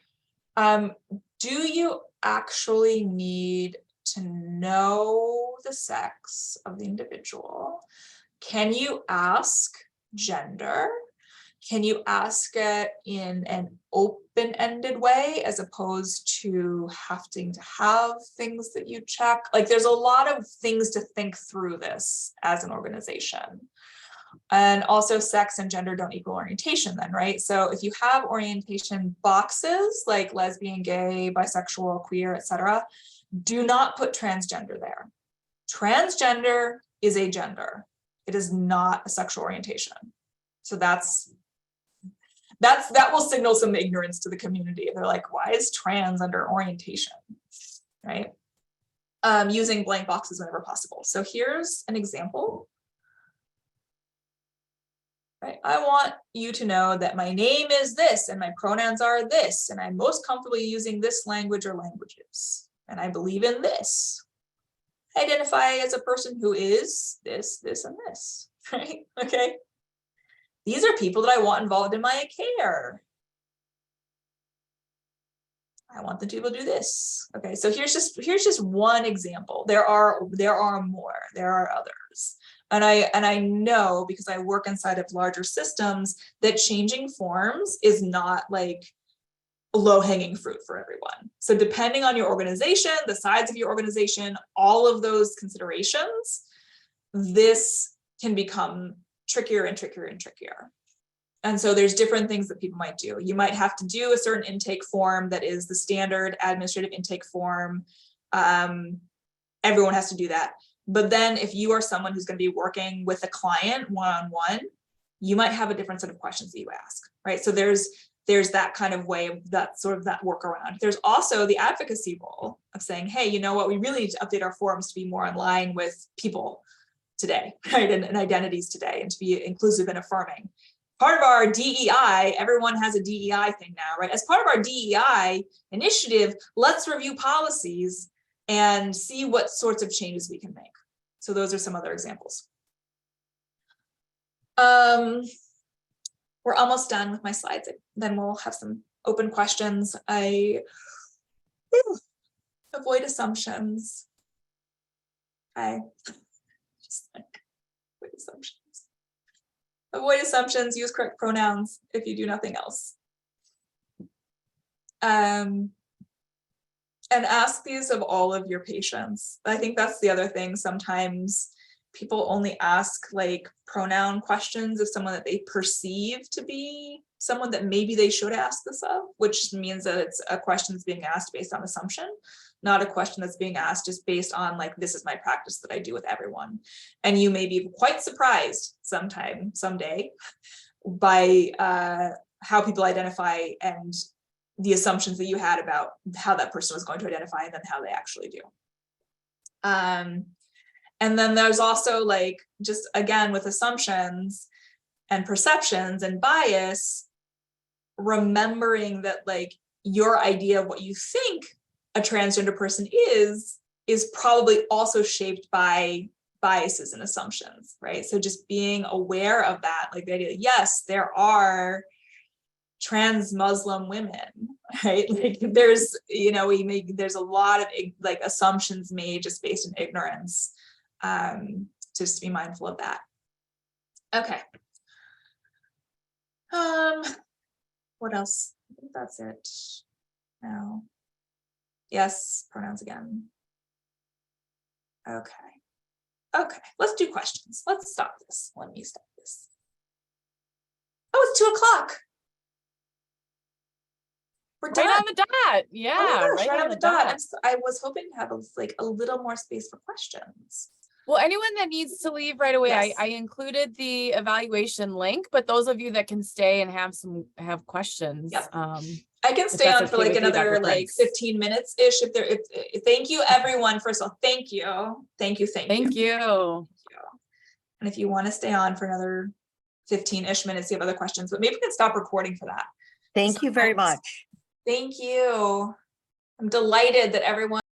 Do you actually need to know the sex of the individual? Can you ask gender? Can you ask it in an open-ended way as opposed to having to have things that you check? Like, there's a lot of things to think through this as an organization. And also sex and gender don't equal orientation then, right? So if you have orientation boxes like lesbian, gay, bisexual, queer, etc., do not put transgender there. Transgender is a gender. It is not a sexual orientation. So that will signal some ignorance to the community. They're like, why is trans under orientation, right? Using blank boxes whenever possible. So here's an example. Right? I want you to know that my name is this and my pronouns are this, and I'm most comfortable using this language or languages, and I believe in this. I identify as a person who is this, this, and this, right? Okay. These are people that I want involved in my care. I want them to be able to do this. Okay, so here's just one example. There are more. There are others. And I know, because I work inside of larger systems, that changing forms is not like low-hanging fruit for everyone. So depending on your organization, the size of your organization, all of those considerations, this can become trickier and trickier and trickier. And so there's different things that people might do. You might have to do a certain intake form that is the standard administrative intake form. Everyone has to do that. But then if you are someone who's going to be working with a client one-on-one, you might have a different set of questions that you ask, right? So there's that kind of way, that sort of that workaround. There's also the advocacy role of saying, hey, you know what, we really need to update our forms to be more in line with people today, right? And identities today, and to be inclusive and affirming. Part of our DEI, everyone has a DEI thing now, right? As part of our DEI initiative, let's review policies and see what sorts of changes we can make. So those are some other examples. We're almost done with my slides. Then we'll have some open questions. Avoid assumptions. Just like avoid assumptions. Avoid assumptions, use correct pronouns if you do nothing else. And ask these of all of your patients. I think that's the other thing. Sometimes people only ask like pronoun questions of someone that they perceive to be someone that maybe they should ask this of, which means that it's a question that's being asked based on assumption, not a question that's being asked just based on like, this is my practice that I do with everyone. And you may be quite surprised someday by how people identify and the assumptions that you had about how that person was going to identify and then how they actually do. And then there's also like, just again, with assumptions and perceptions and bias, remembering that like your idea of what you think a transgender person is probably also shaped by biases and assumptions, right? So just being aware of that, like the idea that yes, there are trans Muslim women, right? Like there's, there's a lot of like assumptions made just based on ignorance. Just be mindful of that. Okay. What else? I think that's it. No. Yes, pronouns again. Okay. Okay, let's do questions. Let's stop this. Let me stop this. Oh, it's 2 o'clock. We're done. Right on the dot. Yeah, oh gosh, right on the dot. I was hoping to have a little more space for questions. Well, anyone that needs to leave right away, Yes. I included the evaluation link, but those of you that can stay and have questions. Yep. I can stay on for like another 15 minutes ish. Thank you everyone. First of all, thank you. Thank you. And if you want to stay on for another 15-ish minutes, you have other questions, but maybe we can stop recording for that. Thank you very much. Thank you. I'm delighted that everyone